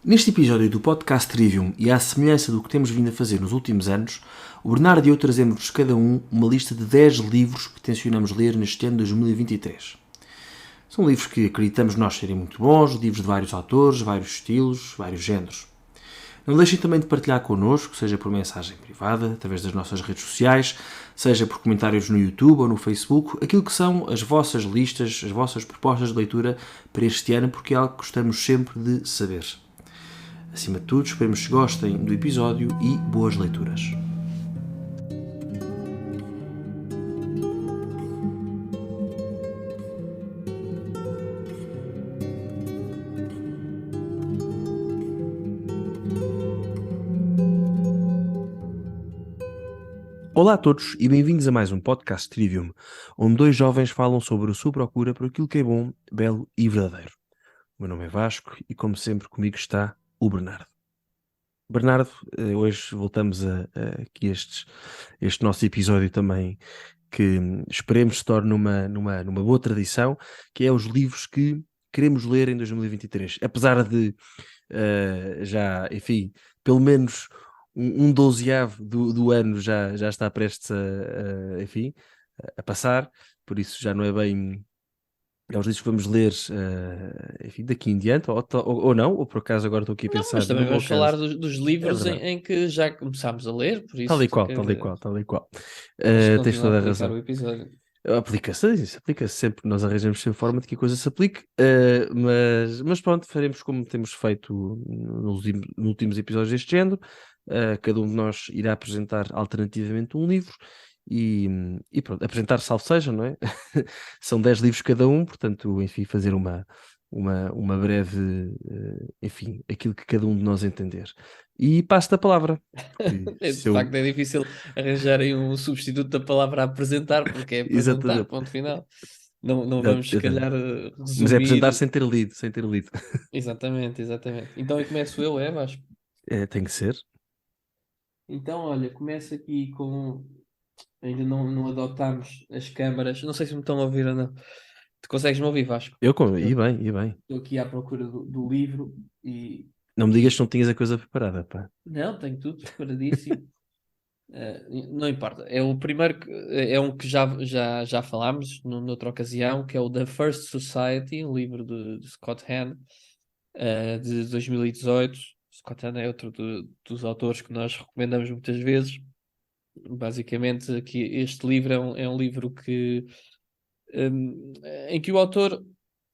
Neste episódio do podcast Trivium, e à semelhança do que temos vindo a fazer nos últimos anos, o Bernardo e eu trazemos cada um uma lista de 10 livros que tencionamos ler neste ano de 2023. São livros que acreditamos nós serem muito bons, livros de vários autores, vários estilos, vários géneros. Não deixem também de partilhar connosco, seja por mensagem privada, através das nossas redes sociais, seja por comentários no YouTube ou no Facebook, aquilo que são as vossas listas, as vossas propostas de leitura para este ano, porque é algo que gostamos sempre de saber. Acima de tudo, esperemos que gostem do episódio e boas leituras. Olá a todos e bem-vindos a mais um podcast Trivium, onde dois jovens falam sobre a sua procura por aquilo que é bom, belo e verdadeiro. O meu nome é Vasco e, como sempre, comigo está o Bernardo. Bernardo, hoje voltamos a aqui este nosso episódio também, que esperemos se torne numa boa tradição, que é os livros que queremos ler em 2023. Apesar de já, enfim, pelo menos um dozeavo do ano já está prestes enfim, a passar, por isso já não é bem. É os livros que vamos ler, enfim, daqui em diante, ou não, ou por acaso agora estou aqui a Não, pensar mas também no meu vamos falar caso. dos É livros verdade. em que já começámos a ler, por Tal isso e qual, quer tal e dizer, qual, tal e qual. temos que Tens continuar a toda a aplicar razão. o episódio. Aplica-se, isso aplica-se sempre, nós arranjamos sempre forma de que a coisa se aplique, mas pronto, faremos como temos feito nos últimos episódios deste género. Cada um de nós irá apresentar alternativamente um livro e pronto, apresentar salvo seja, não é? São 10 livros cada um, portanto, enfim, fazer uma breve, enfim, aquilo que cada um de nós entender. E passo-te a palavra, porque De se eu... facto, é difícil arranjarem um substituto da palavra apresentar, porque é apresentar, Exatamente. ponto final. Não vamos, se Exatamente. calhar, Mas é apresentar resumir. sem ter lido, sem ter lido. Exatamente, exatamente. Então, eu começo eu, é, Vasco? Tem que ser. Então, olha, começo aqui com. Ainda não adotámos as câmaras. Não sei se me estão a ouvir ou não. Tu consegues me ouvir, Vasco? E bem, e bem. Estou aqui à procura do livro e, Não me digas que e não tinhas a coisa preparada, pá. não, tenho tudo preparadíssimo. Não importa. É o primeiro é um que já falámos noutra ocasião, que é o The First Society, um livro de Scott Hahn, de 2018. Scott Hahn é outro dos autores que nós recomendamos muitas vezes. Basicamente, aqui, este livro é um livro um, em que o autor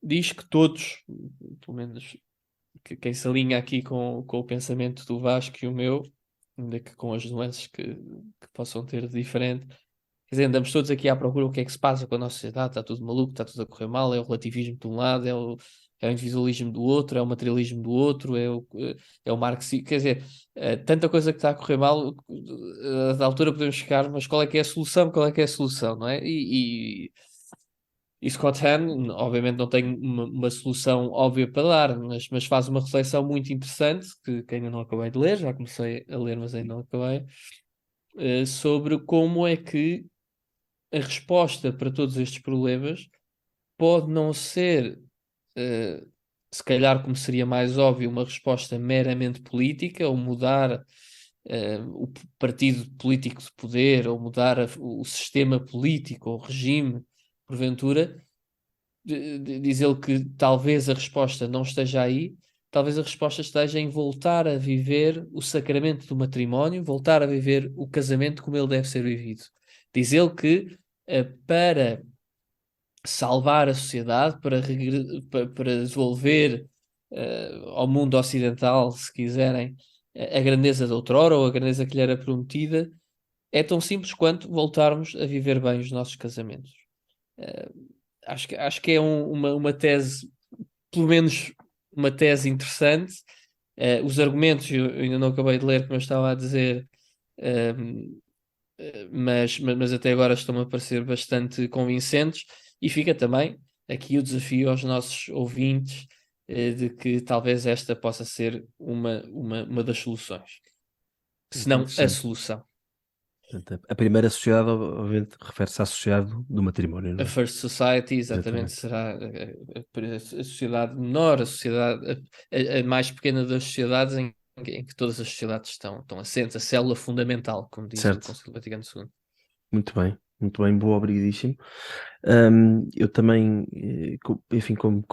diz que todos, pelo menos quem se alinha aqui com o pensamento do Vasco e o meu, ainda que com as nuances que possam ter de diferente. Quer dizer, andamos todos aqui à procura do que é que se passa com a nossa sociedade, está tudo maluco, está tudo a correr mal, é o relativismo de um lado, é o individualismo do outro, é o materialismo do outro, é o marxismo, quer dizer, tanta coisa que está a correr mal, da altura podemos ficar, mas qual é que é a solução, qual é que é a solução, não é? E Scott Hahn, obviamente, não tem uma solução óbvia para dar, mas faz uma reflexão muito interessante, que ainda não acabei de ler, já comecei a ler, mas ainda não acabei, sobre como é que a resposta para todos estes problemas pode não ser, eh, se calhar, como seria mais óbvio, uma resposta meramente política, ou mudar o partido político de poder, ou mudar o sistema político, ou o regime, porventura. Diz ele que talvez a resposta não esteja aí, talvez a resposta esteja em voltar a viver o sacramento do matrimónio, voltar a viver o casamento como ele deve ser vivido. Diz ele que para salvar a sociedade, para devolver ao mundo ocidental, se quiserem, a grandeza de outrora ou a grandeza que lhe era prometida, é tão simples quanto voltarmos a viver bem os nossos casamentos. Eh, acho que é uma tese, pelo menos uma tese interessante. Os argumentos eu ainda não acabei de ler, como eu estava a dizer, ehm, mas até agora estão-me a parecer bastante convincentes. E fica também aqui o desafio aos nossos ouvintes, de que talvez esta possa ser uma das soluções, se Muito não a interessante. solução. Portanto, a primeira sociedade, obviamente, refere-se à sociedade do matrimónio, A não é? First Society, exatamente, Exatamente. será a sociedade menor, a sociedade, a mais pequena das sociedades em que todas as sociedades estão assentes, a célula fundamental, como diz o Certo. Concílio Vaticano II. Muito bem, boa, obrigadíssimo. Eu também, enfim, como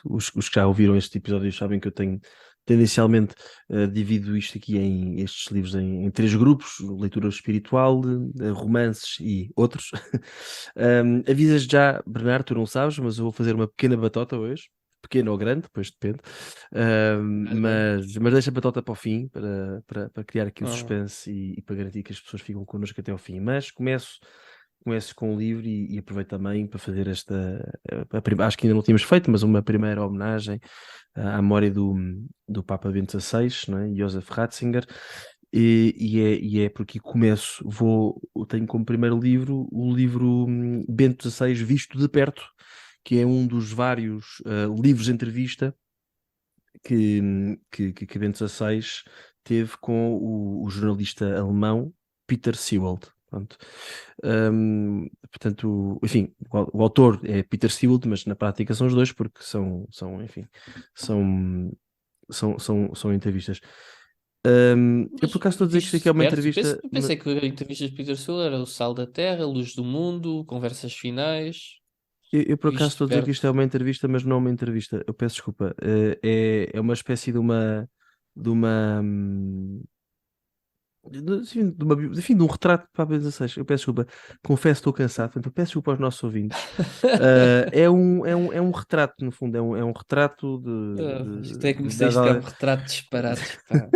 os que já ouviram este episódio sabem que eu tenho tendencialmente divido isto aqui em estes livros em três grupos: leitura espiritual, romances e outros. Avisas já, Bernardo, tu não sabes, mas eu vou fazer uma pequena batota hoje. Pequena ou grande, depois depende. Olha, Mas deixa a batota para o fim, para criar aqui o oh, suspense e para garantir que as pessoas ficam connosco até ao fim. Mas começo com o livro e aproveito também para fazer acho que ainda não tínhamos feito, mas uma primeira homenagem à memória do Papa Bento XVI, não é? Joseph Ratzinger. E é por aqui que começo. Eu tenho como primeiro livro o livro Bento XVI Visto de Perto, que é um dos vários livros de entrevista que Bento XVI teve com o jornalista alemão Peter Sewald. Pronto. Portanto, enfim, o autor é Peter Sewald, mas na prática são os dois, porque enfim, são, são entrevistas. Eu mas por acaso estou a dizer que isto aqui visto é de uma perto, entrevista. pensei que a entrevista de Peter Soul era o Sal da Terra, Luz do Mundo, Conversas Finais, Eu por acaso visto estou de a dizer que perto. isto é uma entrevista, mas não é uma entrevista. Eu peço desculpa. É uma espécie de uma, enfim, enfim, de um retrato para a B16. Eu peço desculpa, confesso que estou cansado, portanto, eu peço desculpa aos nossos ouvintes. É um retrato, no fundo, é um retrato Isto é que me de disseste que é um retrato de disparates, pá.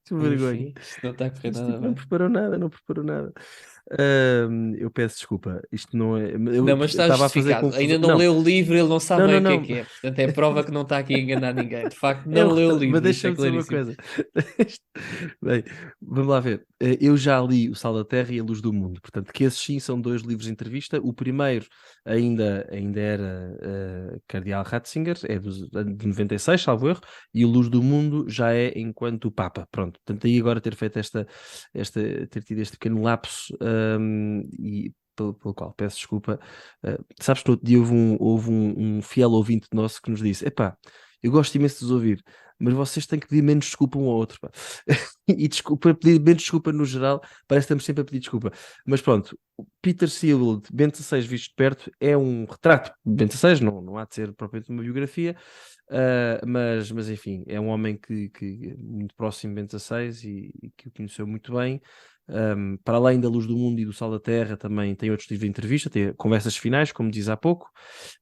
que vergonha. Enfim, isto não está a correr Este nada tipo não bem. preparou nada, não preparou nada. Eu peço desculpa, isto não é. Não, Eu mas está estava a fazer justificado. confusão. Ainda não Não, leu o livro, ele não sabe não, bem não, o que não. é. Portanto, é prova que não está aqui a enganar ninguém. De facto, É um não leu o retrato, mas livro, isto é deixa-me dizer uma claríssimo. coisa. Bem, vamos lá ver. Eu já li O Sal da Terra e A Luz do Mundo, portanto, que esses sim são dois livros de entrevista. O primeiro ainda era Cardeal Ratzinger, é de 96, salvo erro, e O Luz do Mundo já é enquanto Papa. Pronto, portanto, aí agora ter feito ter tido este pequeno lapso, e pelo qual peço desculpa. Sabes que no outro dia houve um fiel ouvinte nosso que nos disse: Epá, eu gosto imenso de os ouvir, mas vocês têm que pedir menos desculpa um ao outro, pá. E desculpa, pedir menos desculpa no geral, parece que estamos sempre a pedir desculpa. Mas pronto, o Peter Seald, Bento XVI visto de perto, é um retrato de Bento XVI, não há de ser propriamente uma biografia, mas enfim, é um homem que é muito próximo de Bento XVI e que o conheceu muito bem. Para além da Luz do Mundo e do Sal da Terra, também tem outros tipos de entrevista, tem conversas finais, como diz há pouco,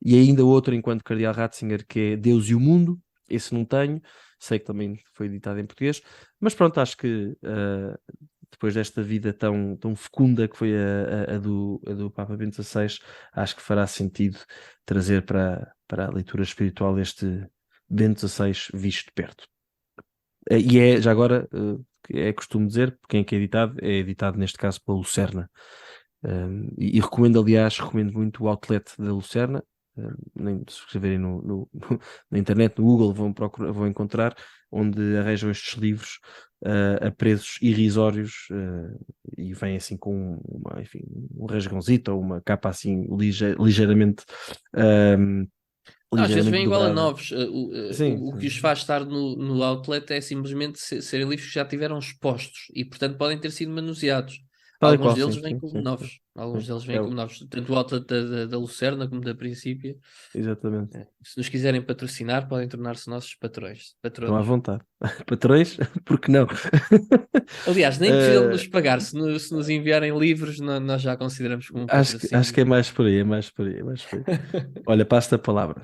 e ainda outro enquanto Cardeal Ratzinger, que é Deus e o Mundo. Esse não tenho, sei que também foi editado em português, mas pronto, acho que depois desta vida tão fecunda que foi a do Papa Bento XVI, acho que fará sentido trazer para a leitura espiritual este Bento XVI visto de perto. E já agora, é costume dizer, quem é que é editado neste caso pela Lucerna. E recomendo, aliás, recomendo muito o outlet da Lucerna. Se escreverem na internet, no Google, vão encontrar, onde arranjam estes livros a preços irrisórios, e vem assim com enfim, um rasgãozito ou uma capa assim ligeiramente, um, Não, às vezes ligeiramente vem igual a dobrada. novos. Sim, O que os sim, faz estar no outlet é simplesmente serem livros que já tiveram expostos e, portanto, podem ter sido manuseados. tal e Alguns qual, deles sim, vêm sim, como sim, sim, novos. Alguns sim. deles vêm como novos. Tanto o outlet da Lucerna como da Princípio. Exatamente. Se nos quiserem patrocinar, podem tornar-se nossos patrões, Estão à patronos. vontade. Patrões? Porque não? Aliás, nem precisam de Eh, nos pagar. Se nos enviarem livros, nós já consideramos como um acho patrocínio. que é mais por aí, é mais por aí, é mais por aí. Olha, passo-te a palavra.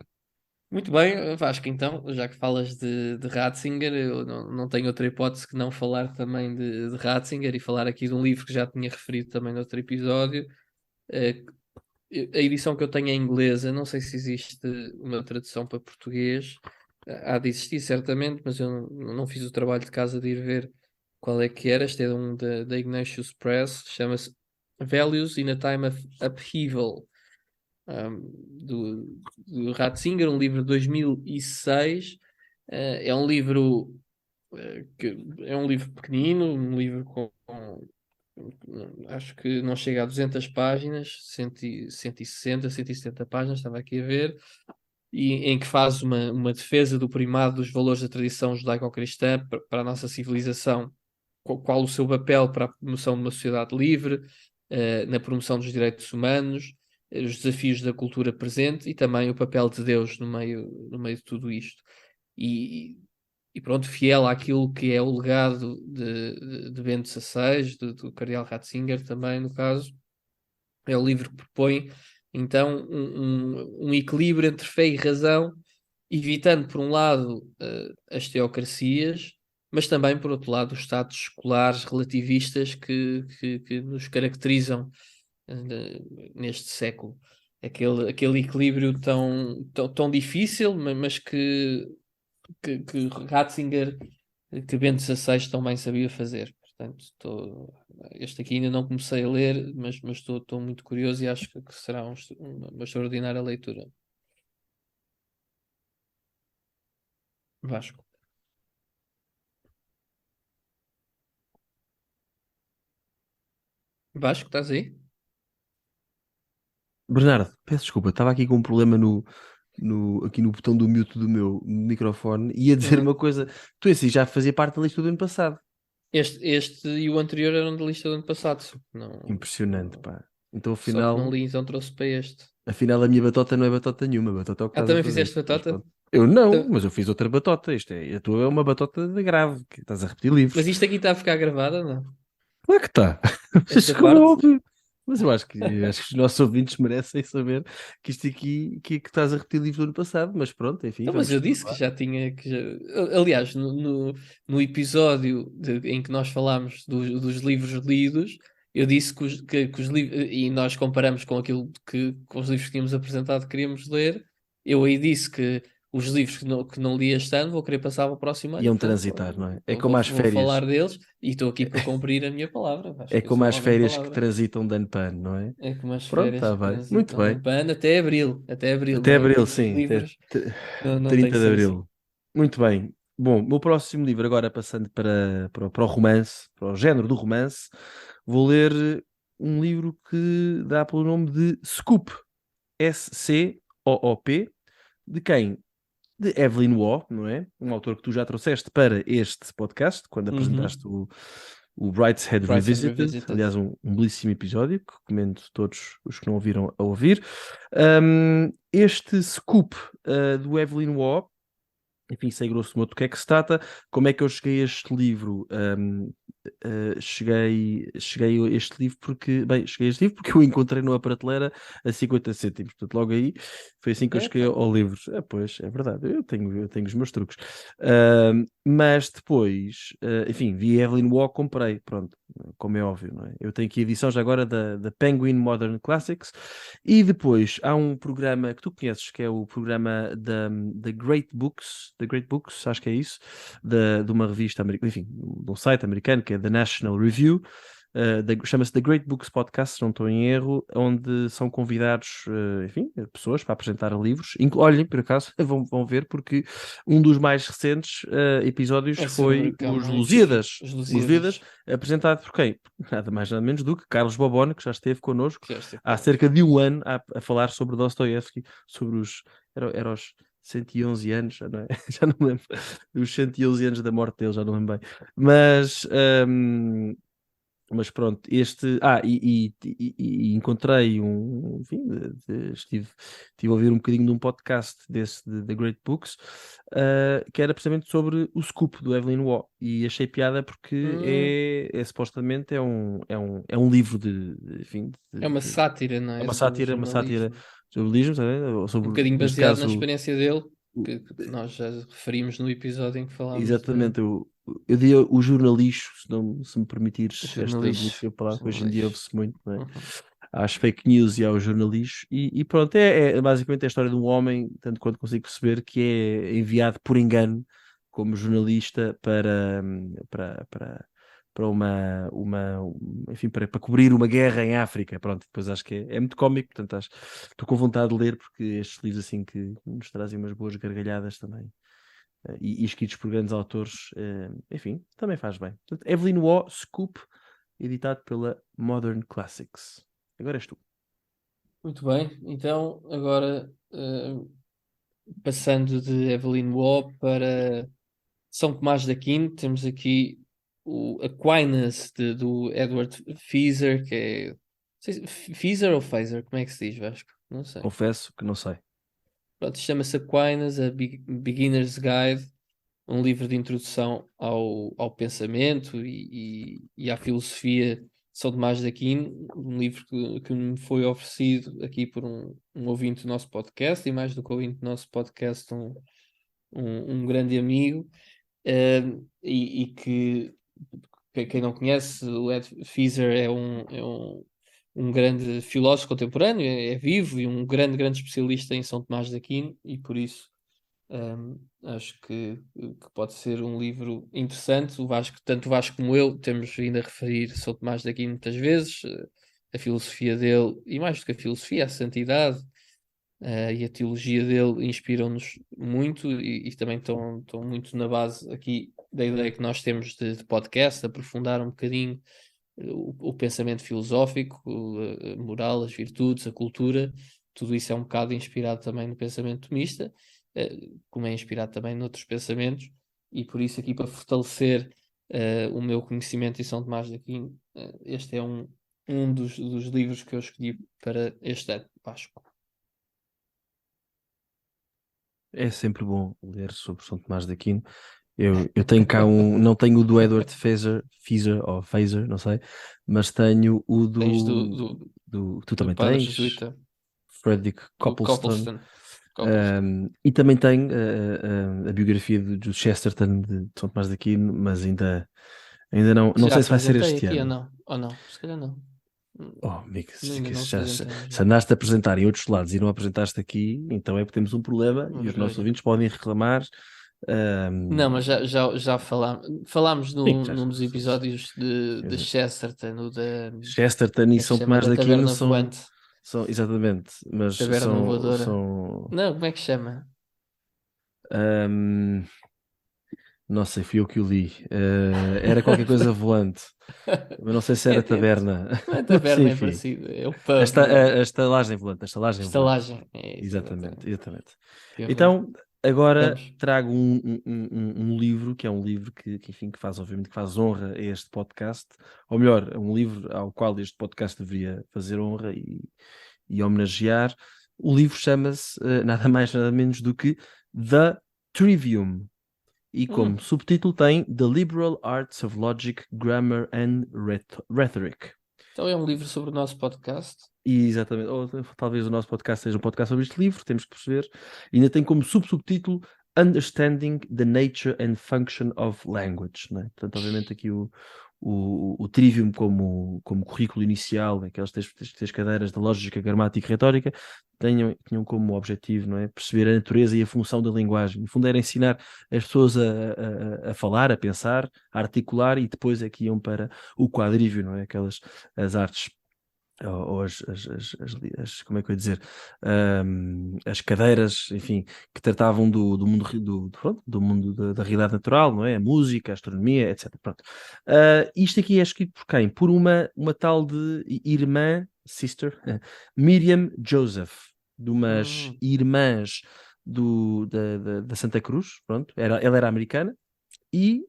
Muito bem, Vasco, então, já que falas de Ratzinger, eu não tenho outra hipótese que não falar também de Ratzinger e falar aqui de um livro que já tinha referido também no outro episódio. Eh, a edição que eu tenho é inglesa, não sei se existe uma tradução para português. Há de existir, certamente, mas eu não fiz o trabalho de casa de ir ver qual é que era. Este é um da Ignatius Press, chama-se Values in a Time of Upheaval, do Ratzinger, um livro de 2006. É um livro que é um livro pequenino, um livro com acho que não chega a 200 páginas, 160, 170 páginas, estava aqui a ver, e em que faz uma defesa do primado dos valores da tradição judaico-cristã para a nossa civilização, qual o seu papel para a promoção de uma sociedade livre, na promoção dos direitos humanos, os desafios da cultura presente e também o papel de Deus no meio de tudo isto. E, e pronto, fiel àquilo que é o legado de Bento XVI, do Cardeal Ratzinger também, no caso, é o livro que propõe então um equilíbrio entre fé e razão, evitando, por um lado, as teocracias, mas também, por outro lado, os estados escolares relativistas que nos caracterizam neste século. Aquele equilíbrio tão difícil, mas que Ratzinger, que Bento XVI também sabia fazer. Portanto, este aqui ainda não comecei a ler, mas estou muito curioso e acho que será uma extraordinária leitura. Vasco. Vasco, estás aí? Bernardo, peço desculpa, estava aqui com um problema aqui no botão do mute do meu microfone e ia dizer Uhum. uma coisa. Tu esse já fazia parte da lista do ano passado. Este e o anterior eram da lista do ano passado. Impressionante, pá. Então Só que não afinal, li, então trouxe para este. a minha batota não é batota nenhuma, a batota é o que Ah, estás a também fazer. fizeste Mas batata? pronto. Eu não, Então- mas eu fiz outra batota. A tua é uma batota de grave, que estás a repetir livros. Mas isto aqui está a ficar gravado, não? Claro que está. Mas Esta como é parte? óbvio. Mas eu acho que os nossos ouvintes merecem saber que isto aqui, que estás a repetir livros do ano passado, mas pronto, enfim, Então, mas vamos eu disse que continuar. já tinha. Aliás, no episódio em que nós falámos dos livros lidos, eu disse que os livros. E nós comparamos com aquilo com os livros que tínhamos apresentado que queríamos ler. Eu aí disse que os livros que não li este ano vou querer passar para o próximo ano. Iam Pronto, transitar, não é? É vou, como as vou férias. falar deles e estou aqui para cumprir a minha palavra. Acho É que eu como sou um as homem de férias que palavra. transitam de ano para ano, não é? É como as Pronto, férias está que bem. Muito transitam de bem. ano para ano, até abril. Até abril, Até não é? abril, Que os sim. livros não tem que 30 de ser assim. abril. Muito bem. Bom, o meu próximo livro, agora passando para o romance, para o género do romance, vou ler um livro que dá pelo nome de Scoop. Scoop. De quem? De Evelyn Waugh, não é? Um autor que tu já trouxeste para este podcast, quando Uhum. apresentaste o Brideshead Brighton Revisited. Revisited. Aliás, um belíssimo episódio, que recomendo todos os que não ouviram a ouvir. Este scoop do Evelyn Waugh, enfim, sei grosso modo do que é que se trata. Como é que eu cheguei a este livro? Cheguei a este livro porque eu o encontrei numa prateleira a 50 cêntimos. Portanto, logo aí foi assim que eu cheguei Epa. ao livro. Pois, é verdade, eu tenho os meus truques. Mas depois, enfim, vi Evelyn Waugh, comprei, pronto, como é óbvio, não é? Eu tenho aqui a edição já agora da Penguin Modern Classics e depois há um programa que tu conheces, que é o programa da Great Books, acho que é isso, de uma revista americana, enfim, de um site americano, que é The National Review, chama-se The Great Books Podcast, se não estou em erro, onde são convidados, enfim, pessoas para apresentar livros. Olhem, por acaso, vão ver, porque um dos mais recentes episódios É foi sobre os Camões, Lusíadas. os Os Lusíadas, Lusíadas, apresentado por quem? Nada mais nada menos do que Carlos Bobone, que já esteve connosco que já esteve há connosco. cerca de um ano a falar sobre Dostoiévski, sobre era os 111 anos, já não, é? Já não me lembro, os 111 anos da morte dele, já não me lembro bem. Mas pronto, e encontrei enfim, estive a ouvir um bocadinho de um podcast desse, The Great Books, que era precisamente sobre o Scoop do Evelyn Waugh, e achei piada porque Hum, supostamente é um livro enfim, é uma sátira, não é é? uma Sobre sátira, uma sátira jornalismo. sobre o livro, tá a ver? Ou Um sobre, bocadinho neste baseado na caso, experiência dele, o- que nós já referimos no episódio em que falámos de exatamente, eu diria o jornalixo, se me permitires esta jornalismo. belíssima palavra, que hoje em dia Jornalismo. ouve-se muito, não é? Uhum. Às fake news e ao jornalismo, e pronto, é basicamente a história de um homem, tanto quanto consigo perceber, que é enviado por engano como jornalista para enfim, para cobrir uma guerra em África. Pronto, depois acho que é muito cómico, portanto estou com vontade de ler, porque estes livros assim que nos trazem umas boas gargalhadas também, e escritos por grandes autores, enfim, também faz bem. Portanto, Evelyn Waugh, Scoop, editado pela Modern Classics. Agora és tu. Muito bem, então agora passando de Evelyn Waugh para São Tomás de Aquino, temos aqui o Aquinas do Edward Feser, que é. Não sei Feser ou Phaser? Como é que se diz, Vasco? Não sei. Confesso que não sei. Pronto, chama-se Aquinas, a Beginner's Guide, um livro de introdução ao pensamento e à filosofia de São Tomás de Aquino, um livro que me foi oferecido aqui por um ouvinte do nosso podcast, e mais do que ouvinte do nosso podcast, um grande amigo, e que quem não conhece, o Ed Feser é um grande filósofo contemporâneo, é vivo e um grande especialista em São Tomás de Aquino, e por isso acho que pode ser um livro interessante. Tanto o Vasco como eu temos vindo a referir São Tomás de Aquino muitas vezes, a filosofia dele, e mais do que a filosofia, a santidade, e a teologia dele inspiram-nos muito e também estão muito na base aqui da ideia que nós temos de podcast, aprofundar um bocadinho o pensamento filosófico, a moral, as virtudes, a cultura. Tudo isso é um bocado inspirado também no pensamento tomista, como é inspirado também noutros pensamentos, e por isso aqui para fortalecer o meu conhecimento em São Tomás de Aquino, este é um dos livros que eu escolhi para este ano, Vasco. É sempre bom ler sobre São Tomás de Aquino. Eu tenho cá não tenho o do Edward Feser, não sei, mas tenho o Tens tu também padre tens, jesuíta, Frederick do Copleston, Copleston. e também tenho a biografia do Chesterton de São Tomás de Aquino, mas ainda não Já sei se vai ser apresentei este aqui ou ano. não? Ou não? Se calhar não. Oh, amigo, Ainda não apresentei. se andaste a apresentar em outros lados e não apresentaste aqui, então é porque temos um problema Uma e os nossos vergonha. ouvintes podem reclamar. Não, mas já falámos Sim, num dos episódios quer de dizer, Chesterton, Chesterton como e é que se São chama? Tomás Da de Aquino Taberna Voante. são exatamente, mas Taberna Voadora. são Não, como é que se chama? ahm, não sei, fui eu que o li. Era qualquer coisa volante, mas não sei se era taberna. Não é Mas taberna, é enfim, parecido. É o pub, a estalagem volante. estalagem. É isso, Exatamente, exatamente. exatamente. Que horror. Então, agora Vamos. trago um livro, que é um livro enfim, obviamente, que faz honra a este podcast, ou melhor, é um livro ao qual este podcast deveria fazer honra e homenagear. O livro chama-se nada mais, nada menos do que The Trivium, e como subtítulo tem The Liberal Arts of Logic, Grammar and Rhetoric. Então é um livro sobre o nosso podcast. E exatamente, ou talvez o nosso podcast seja um podcast sobre este livro, temos que perceber. E ainda tem como subtítulo Understanding the Nature and Function of Language, né? Portanto, obviamente aqui o Trivium como currículo inicial, aquelas três cadeiras de lógica, gramática e retórica, tinham como objetivo, não é, perceber a natureza e a função da linguagem. No fundo era ensinar as pessoas a falar, a pensar, a articular, e depois é que iam para o quadrívio, não é? As artes ou como é que eu ia dizer, as cadeiras, enfim, que tratavam do mundo, pronto, do mundo da realidade natural, não é? A música, a astronomia, etc. Pronto. Isto aqui é escrito por quem? Por uma tal de irmã, sister, Miriam Joseph, de umas irmãs da Santa Cruz, pronto, ela era americana e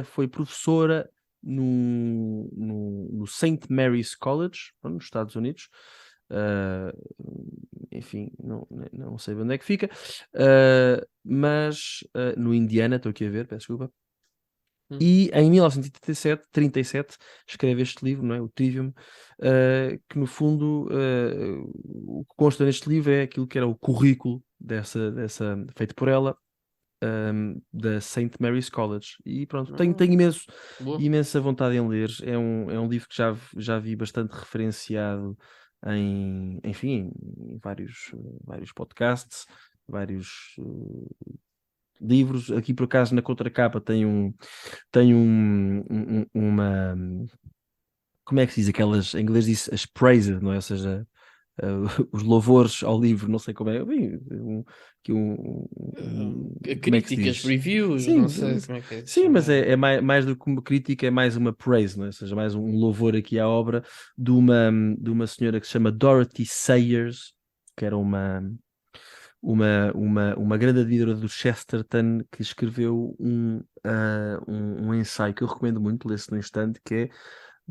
foi professora no St. Mary's College, nos Estados Unidos. Enfim, não sei onde é que fica, mas no Indiana, estou aqui a ver, peço desculpa. E em 1937 escreve este livro, não é? O Trivium, que no fundo o que consta neste livro é aquilo que era o currículo feito por ela, da St. Mary's College. E pronto, tenho Boa. imensa vontade em ler. É um livro que já vi bastante referenciado enfim, em vários podcasts, vários livros. Aqui por acaso na contracapa tem uma, como é que se diz aquelas, em inglês diz as praised, não é? Ou seja, os louvores ao livro, não sei como é, bem, como é que se Críticas, diz? reviews, não Sim, sei como é que é de sim, mas chamar. é mais do que uma crítica, é mais uma praise, não é? Ou seja, mais um louvor aqui à obra de uma senhora que se chama Dorothy Sayers, que era uma grande admiradora do Chesterton, que escreveu um ensaio que eu recomendo muito, ler-se no instante, que é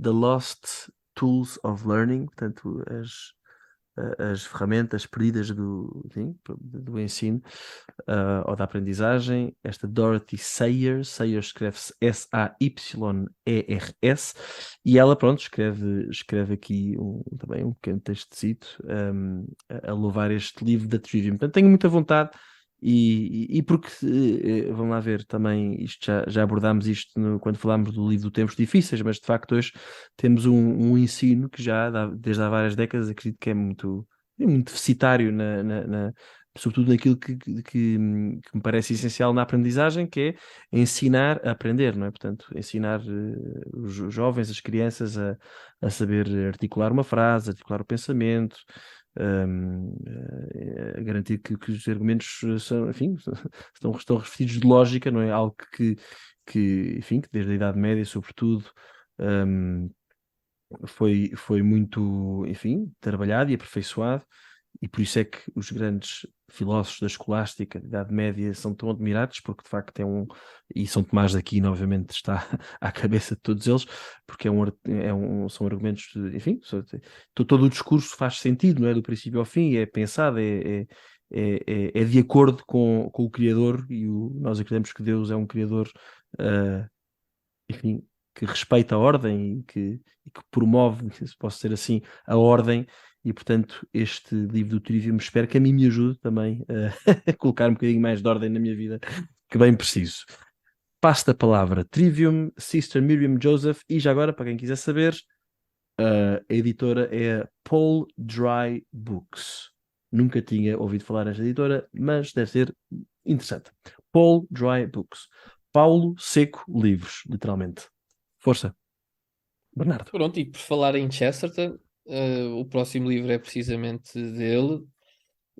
The Lost Tools of Learning, portanto, as ferramentas perdidas do ensino, ou da aprendizagem. Esta Dorothy Sayers escreve-se Sayers, e ela, pronto, escreve aqui também um pequeno textocito, a louvar este livro da Trivium. Portanto, tenho muita vontade. E porque, vamos lá ver, também isto já abordámos isto quando falámos do livro do Tempos Difíceis, mas de facto hoje temos um ensino que desde há várias décadas, acredito que é muito deficitário, sobretudo naquilo que me parece essencial na aprendizagem, que é ensinar a aprender, não é? Portanto, ensinar os jovens, as crianças a saber articular uma frase, articular o pensamento, a garantir que os argumentos são, enfim, estão revestidos de lógica, não é? Algo enfim, que desde a Idade Média, sobretudo, hum, foi muito, enfim, trabalhado e aperfeiçoado, e por isso é que os grandes filósofos da escolástica, da Idade Média, são tão admirados, porque de facto e São Tomás de Aquino, obviamente, está à cabeça de todos eles, porque são argumentos, enfim, todo o discurso faz sentido, não é? Do princípio ao fim, é pensado, é de acordo com o Criador, e nós acreditamos que Deus é um Criador, enfim, que respeita a ordem e que promove, se posso dizer assim, a ordem, e portanto este livro do Trivium espero que a mim me ajude também a colocar um bocadinho mais de ordem na minha vida, que bem preciso. Passo a palavra Trivium, Sister Miriam Joseph, e já agora, para quem quiser saber, a editora é a Paul Dry Books. Nunca tinha ouvido falar nesta editora, mas deve ser interessante. Paul Dry Books. Paulo Seco Livros, literalmente. Força, Bernardo. Pronto, e por falar em Chesterton, o próximo livro é precisamente dele.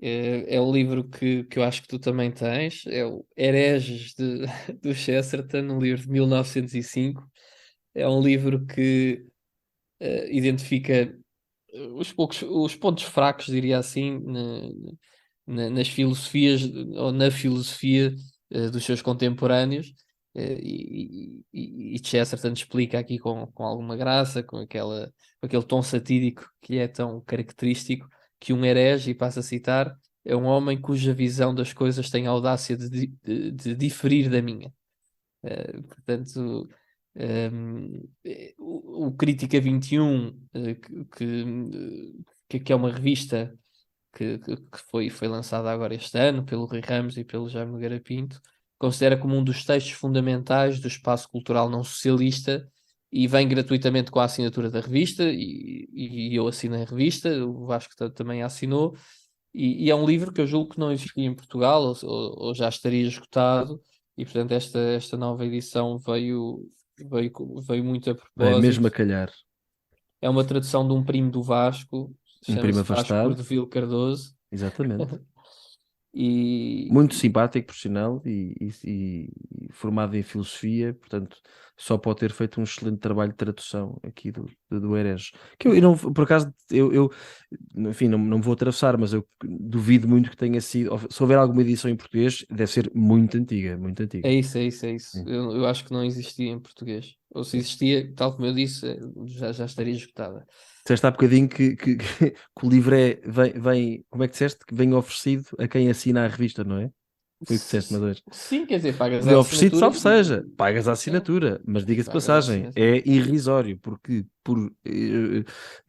É o livro que eu acho que tu também tens, é o Hereges do Chesterton, um livro de 1905. É um livro que identifica os pontos fracos, diria assim, nas filosofias ou na filosofia dos seus contemporâneos. E Chesterton explica aqui com alguma graça, com aquele tom satírico que é tão característico, que um herege, e passo a citar, é um homem cuja visão das coisas tem a audácia de diferir da minha. Portanto, o Crítica 21, que é uma revista que foi lançada agora este ano pelo Rui Ramos e pelo Jaime Nogueira Pinto, considera como um dos textos fundamentais do espaço cultural não socialista, e vem gratuitamente com a assinatura da revista, e eu assinei a revista, o Vasco também a assinou, e é um livro que eu julgo que não existia em Portugal, ou já estaria esgotado, e portanto esta nova edição veio muito a É mesmo a propósito. calhar. É uma tradução de um primo do Vasco, Um primo chama-se Vasco afastado, Cordovil Cardoso. exatamente. Muito E simpático, por sinal, e formado em filosofia, portanto, só pode ter feito um excelente trabalho de tradução aqui do Herege. Que eu não, por acaso, enfim, não me vou atravessar, mas eu duvido muito que tenha sido. Se houver alguma edição em português, deve ser muito antiga, muito antiga. é isso, é isso, é isso. Sim. Eu acho que não existia em português. Ou se existia, tal como eu disse, já estaria esgotada. Disseste há bocadinho que o livro como é que disseste? Que vem oferecido a quem assina a revista, não é? Foi o que disseste, mas hoje. Sim, quer dizer, pagas Vem a oferecido, assinatura salvo seja, pagas a é, assinatura, mas e diga-se de pagas a passagem, assinatura. é irrisório, porque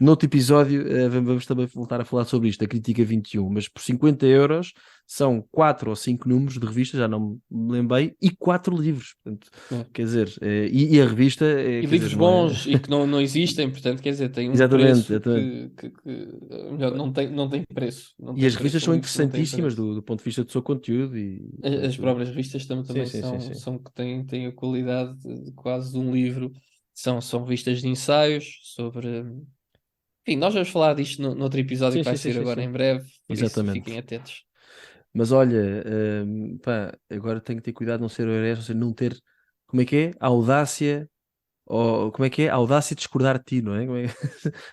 noutro episódio vamos também voltar a falar sobre isto, a Crítica 21, mas por 50 € são 4 ou 5 números de revista, já não me lembrei, e 4 livros, portanto, É. quer dizer, e a revista, E quer dizer, livros não é... bons e que não existem, portanto, quer dizer, tem um Exatamente, preço exatamente. melhor, não tem preço. Não E tem as preço, revistas são são livros que não têm interessantíssimas preço. do ponto de vista do seu conteúdo e, As portanto, próprias revistas sim, também sim, sim, são, sim. são que têm a qualidade de quase de um livro. São revistas de ensaios Enfim, nós vamos falar disto no outro episódio Sim, que vai sim, sim, sair sim, agora sim. em breve, por isso fiquem Exatamente. atentos. Mas olha, pá, agora tenho que ter cuidado de não ser o Eurés, ou seja, não ter, como é que é? Audácia, ou como é que é? Audácia de discordar de ti, não é?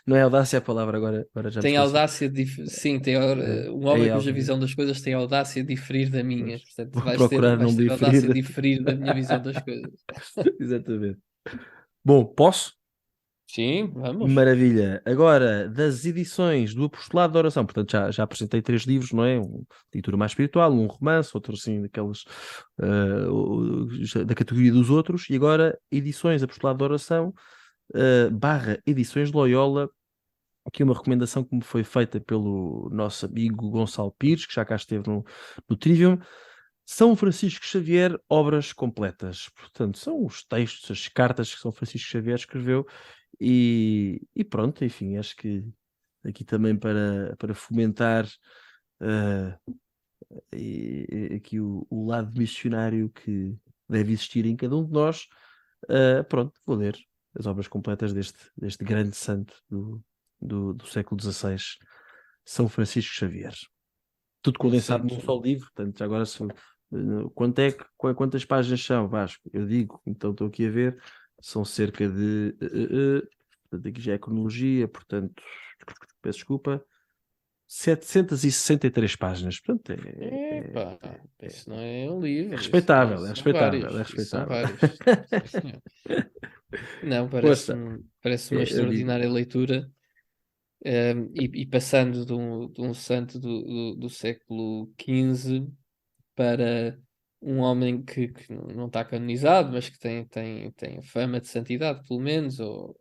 Não é audácia a palavra, agora já me Tem esqueci. audácia de sim, tem um É homem cuja algo. visão das coisas tem audácia de diferir da minha. Pois. Portanto, Vou procurar não vais ter audácia diferir. de diferir da minha visão das coisas. Exatamente. Bom, posso? Sim, vamos. Maravilha. Agora, das edições do Apostolado da Oração, portanto, já apresentei 3 livros, não é? Um leitura mais espiritual, um romance, outro assim, daquelas da categoria dos outros, e agora edições Apostolado da Oração, barra edições de Loyola. Aqui uma recomendação que me foi feita pelo nosso amigo Gonçalo Pires, que já cá esteve no Trivium. São Francisco Xavier, obras completas. Portanto, são os textos, as cartas que São Francisco Xavier escreveu. E pronto, enfim, acho que aqui também para fomentar eh, aqui o lado missionário que deve existir em cada um de nós, pronto, vou ler as obras completas deste grande santo do século XVI, São Francisco Xavier. Tudo condensado num Certo. só livro, portanto, agora quanto é quantas páginas são, Vasco? Eu digo, então estou aqui a ver, são cerca de, portanto, aqui já é cronologia, portanto, peço desculpa, 763 páginas, portanto, Epá, isso não é um livro, respeitável, isso é são vários, respeitável, é isso são respeitável. vários. Sim, senhor. Não, Força, parece uma eu digo, extraordinária leitura. E passando de um santo do século XV para um homem que não está canonizado, mas que tem fama de santidade, pelo menos, ou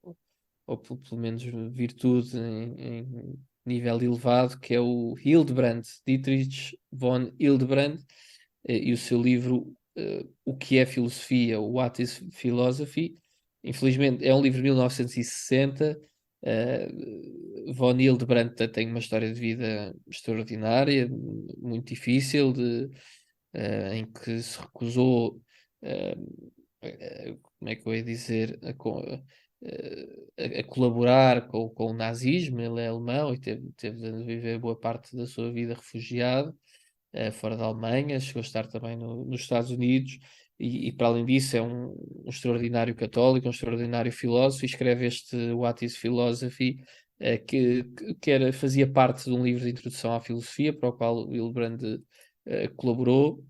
pelo menos virtude em nível elevado, que é o Hildebrand, Dietrich von Hildebrand, e o seu livro O que é Filosofia, What is Philosophy. Infelizmente, é um livro de 1960. Von Hildebrand tem uma história de vida extraordinária, muito difícil, em que se recusou, eh, como é que eu ia dizer, a colaborar com o nazismo. Ele é alemão e teve de viver boa parte da sua vida refugiado fora da Alemanha, chegou a estar também nos Estados Unidos. E para além disso é um extraordinário católico, um extraordinário filósofo, e escreve este What is Philosophy, fazia parte de um livro de introdução à filosofia, para o qual o Hildebrand colaborou,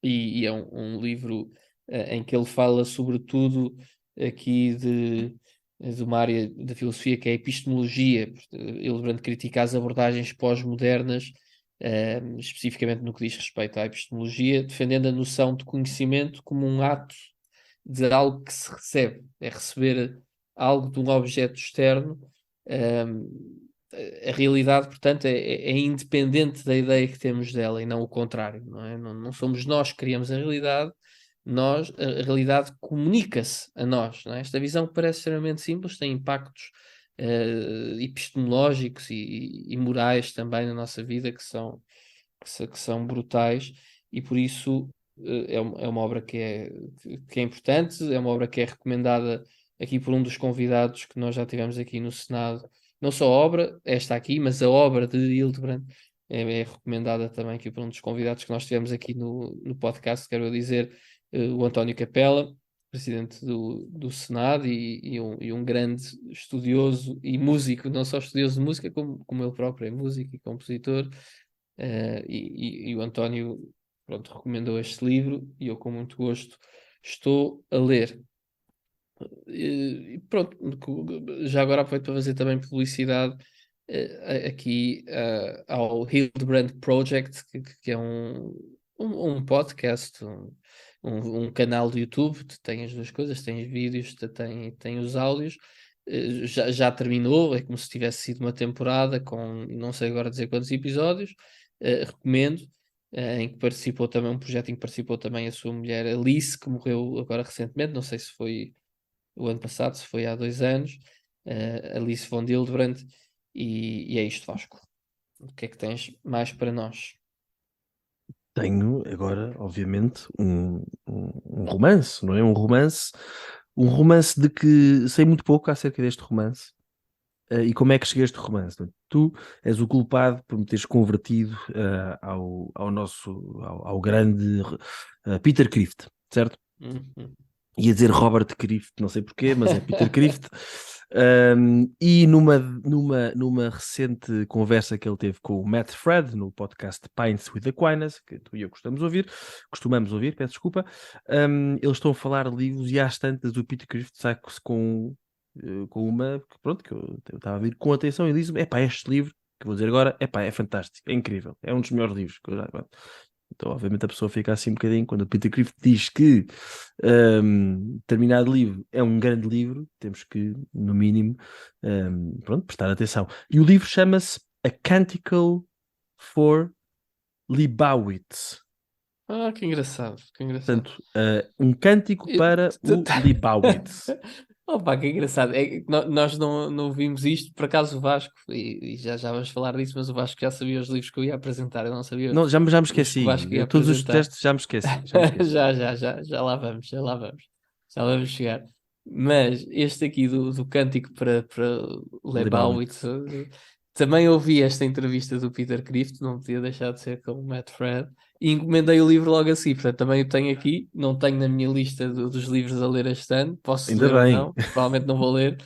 e é um livro em que ele fala sobretudo aqui de uma área da filosofia que é a epistemologia. Hildebrand critica as abordagens pós-modernas, especificamente no que diz respeito à epistemologia, defendendo a noção de conhecimento como um ato de algo que se recebe, é receber algo de um objeto externo. A realidade, portanto, é independente da ideia que temos dela e não o contrário, não é? Não somos nós que criamos a realidade, a realidade comunica-se a nós, não é? Esta visão que parece extremamente simples tem impactos epistemológicos e morais também na nossa vida que são brutais, e por isso é uma obra que é importante, é uma obra que é recomendada aqui por um dos convidados que nós já tivemos aqui no Senado. Não só a obra, esta aqui, mas a obra de Hildebrand é recomendada também aqui por um dos convidados que nós tivemos aqui no podcast, quero dizer, o António Capela, presidente do Senado, e um grande estudioso e músico, não só estudioso de música, como ele próprio é músico e compositor. E o António, pronto, recomendou este livro e eu, com muito gosto, estou a ler. E pronto, já agora aproveito para fazer também publicidade aqui ao Hildebrand Project, que é um podcast, um canal do YouTube. Tem as duas coisas, tem os vídeos, tem os áudios. Já terminou, é como se tivesse sido uma temporada com não sei agora dizer quantos episódios. Recomendo. Em que participou também, um projeto em que participou também a sua mulher Alice, que morreu agora recentemente, não sei se foi o ano passado, se foi há 2 anos, Alice von Hildebrand, e é isto, Vasco. O que é que tens mais para nós? tenho agora, obviamente, um romance, não é? Um romance de que sei muito pouco acerca deste romance. e como é que cheguei a este romance? Portanto, tu és o culpado por me teres convertido ao grande Peter Crift, certo? Uhum. Ia dizer Robert Crift, não sei porquê, mas é Peter Crift. E numa recente conversa que ele teve com o Matt Fred no podcast Pints with Aquinas, que tu e eu costumamos ouvir, peço desculpa, eles estão a falar de livros e às tantas o Peter Crift sai-se com uma que, pronto, que eu estava a vir com atenção e diz-me: epá, este livro que vou dizer agora, epá, é fantástico, é incrível, é um dos melhores livros que eu já. Então, obviamente, a pessoa fica assim um bocadinho. Quando o Peter Crift diz que determinado livro é um grande livro, temos que, no mínimo, pronto, prestar atenção. E o livro chama-se A Canticle for Leibowitz. Ah, que engraçado, que engraçado. Portanto, um cântico para o Leibowitz. Opa, que engraçado. É que nós não vimos isto, por acaso o Vasco, e já vamos falar disso, mas o Vasco já sabia os livros que eu ia apresentar, eu não sabia Não, já me os que o esqueci. Vasco ia Todos os apresentar. testes já me esqueci. Já me esqueci. Já lá vamos, já lá vamos. Já lá vamos chegar. Mas este aqui do Cântico para Leibowitz. Leibowitz, também ouvi esta entrevista do Peter Crift, não podia deixar de ser com o Matt Fred, e encomendei o livro logo assim, portanto também o tenho aqui, não tenho na minha lista dos livros a ler este ano, posso Ainda ler ou bem. não, provavelmente não vou ler,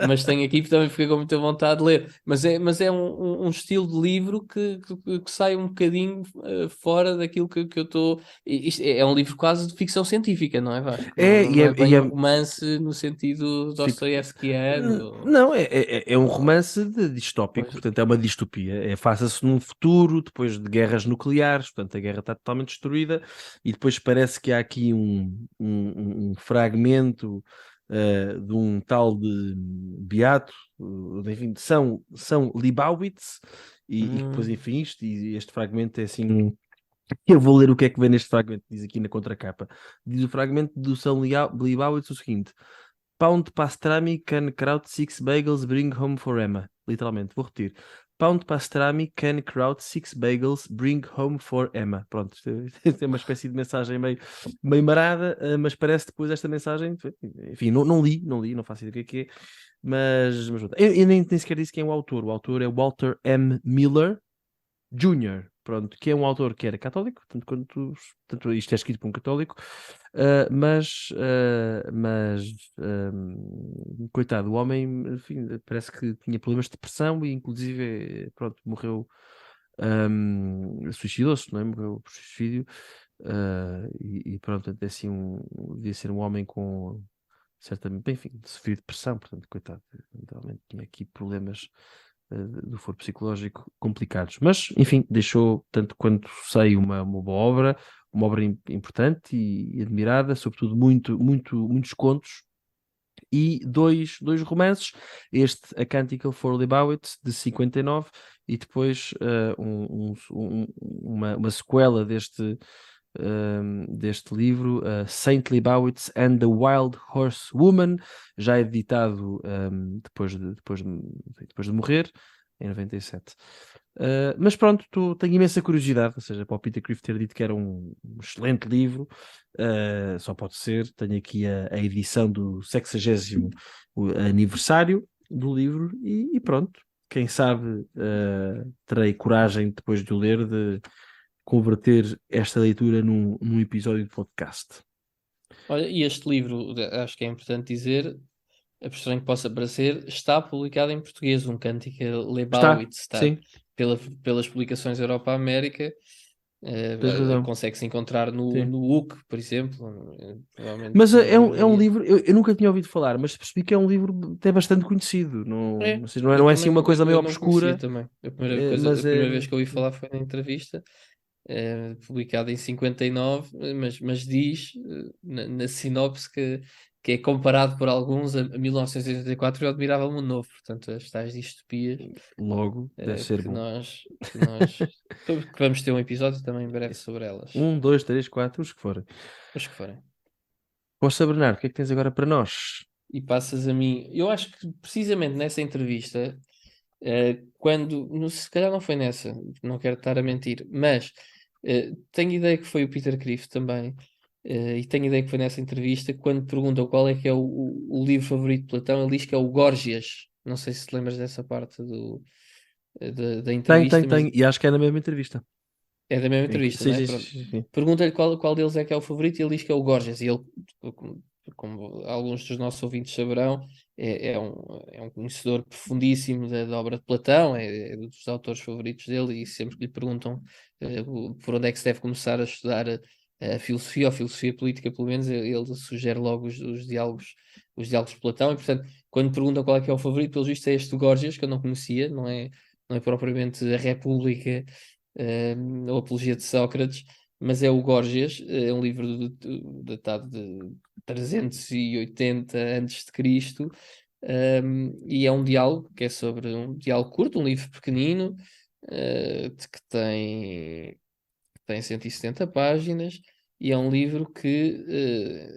mas tenho aqui porque também fiquei com muita vontade de ler. Mas é um estilo de livro que sai um bocadinho fora daquilo que eu estou. Isto é um livro quase de ficção científica, não é, Vasco? É, Não é e bem é, um romance no sentido dostoiévskiano. Não, é um romance distópico, Pois. portanto é uma distopia. Passa-se num futuro, depois de guerras nucleares, portanto a guerra está totalmente destruída, e depois parece que há aqui um fragmento de um tal de Beato, enfim, de São Leibowitz, e que depois, Hum, enfim, este fragmento é assim. Eu vou ler o que é que vem neste fragmento, diz aqui na contracapa. Diz o fragmento do São Leibowitz o seguinte: Pound pastrami can kraut six bagels bring home for Emma. Literalmente, vou repetir. Pound pastrami can kraut six bagels bring home for Emma. Pronto, isto é uma espécie de mensagem meio marada, mas parece depois esta mensagem. Enfim, não li, não faço ideia do que é. Mas pronto. Eu nem sequer disse quem é o autor. O autor é Walter M. Miller Jr., pronto, que é um autor que era católico, tanto isto é escrito por um católico, coitado, o homem, enfim, parece que tinha problemas de depressão e inclusive, pronto, morreu, suicidou-se, não é? Morreu por suicídio, e pronto, até assim, devia ser um homem com, certamente, bem, enfim, de sofrer depressão, portanto, coitado, realmente tinha aqui problemas do foro psicológico complicados. Mas, enfim, deixou, tanto quanto sei, uma boa obra, uma obra importante e admirada, sobretudo muitos contos e dois romances, este A Canticle for Leibowitz, de 59, e depois uma sequela deste livro, Saint Leibowitz and the Wild Horse Woman, já editado depois de morrer, em 97. Mas pronto, tenho imensa curiosidade, ou seja, para o Peter Crift ter dito que era um excelente livro, só pode ser. Tenho aqui a edição do 60º aniversário do livro e pronto. Quem sabe terei coragem, depois de o ler, de converter esta leitura num episódio de podcast. Olha, e este livro, acho que é importante dizer, a personagem que possa parecer, está publicado em português, um Cântico Está, Leibowitz, está sim, pelas publicações Europa-América. tens razão. Consegue-se encontrar no Sim. UC, por exemplo, provavelmente Mas nas é um livrarias. livro, eu nunca tinha ouvido falar, mas percebi que é um livro até bastante conhecido. Não, É, ou seja, não é assim uma coisa meio eu não conhecia obscura, também. A mas é. primeira vez que eu ouvi falar foi na entrevista, publicada em 59, mas diz na sinopse que é comparado por alguns a 1984 e o Admirável Mundo Novo. Portanto, as tais distopias Logo, deve ser que bom. que vamos ter um episódio também em breve sobre elas. Um, dois, três, quatro, os que forem. Os que forem. Poxa, Bernardo, o que é que tens agora para nós? E passas a mim. Eu acho que precisamente nessa entrevista, quando. Se calhar não foi nessa, não quero estar a mentir, mas tenho ideia que foi o Peter Crift também. E tenho ideia que foi nessa entrevista, quando perguntam qual é que é o livro favorito de Platão, ele diz que é o Górgias. Não sei se te lembras dessa parte da entrevista, mas Tem. E acho que é na mesma entrevista. é da mesma entrevista, Sim, não é? sim, Pronto. sim, sim. Pergunta-lhe qual deles é que é o favorito e ele diz que é o Gorgias. E ele, como alguns dos nossos ouvintes saberão, é um conhecedor profundíssimo da obra de Platão, é dos autores favoritos dele, e sempre que lhe perguntam por onde é que se deve começar a estudar a filosofia, ou filosofia política, pelo menos, ele sugere logo os diálogos de Platão, e portanto, quando perguntam qual é que é o favorito, pelo visto é este do Gorgias, que eu não conhecia, não é propriamente a República ou Apologia de Sócrates, mas é o Gorgias, é um livro datado de 380 antes de Cristo, e é um diálogo que é sobre um diálogo curto, um livro pequenino, que tem 170 páginas, e é um livro que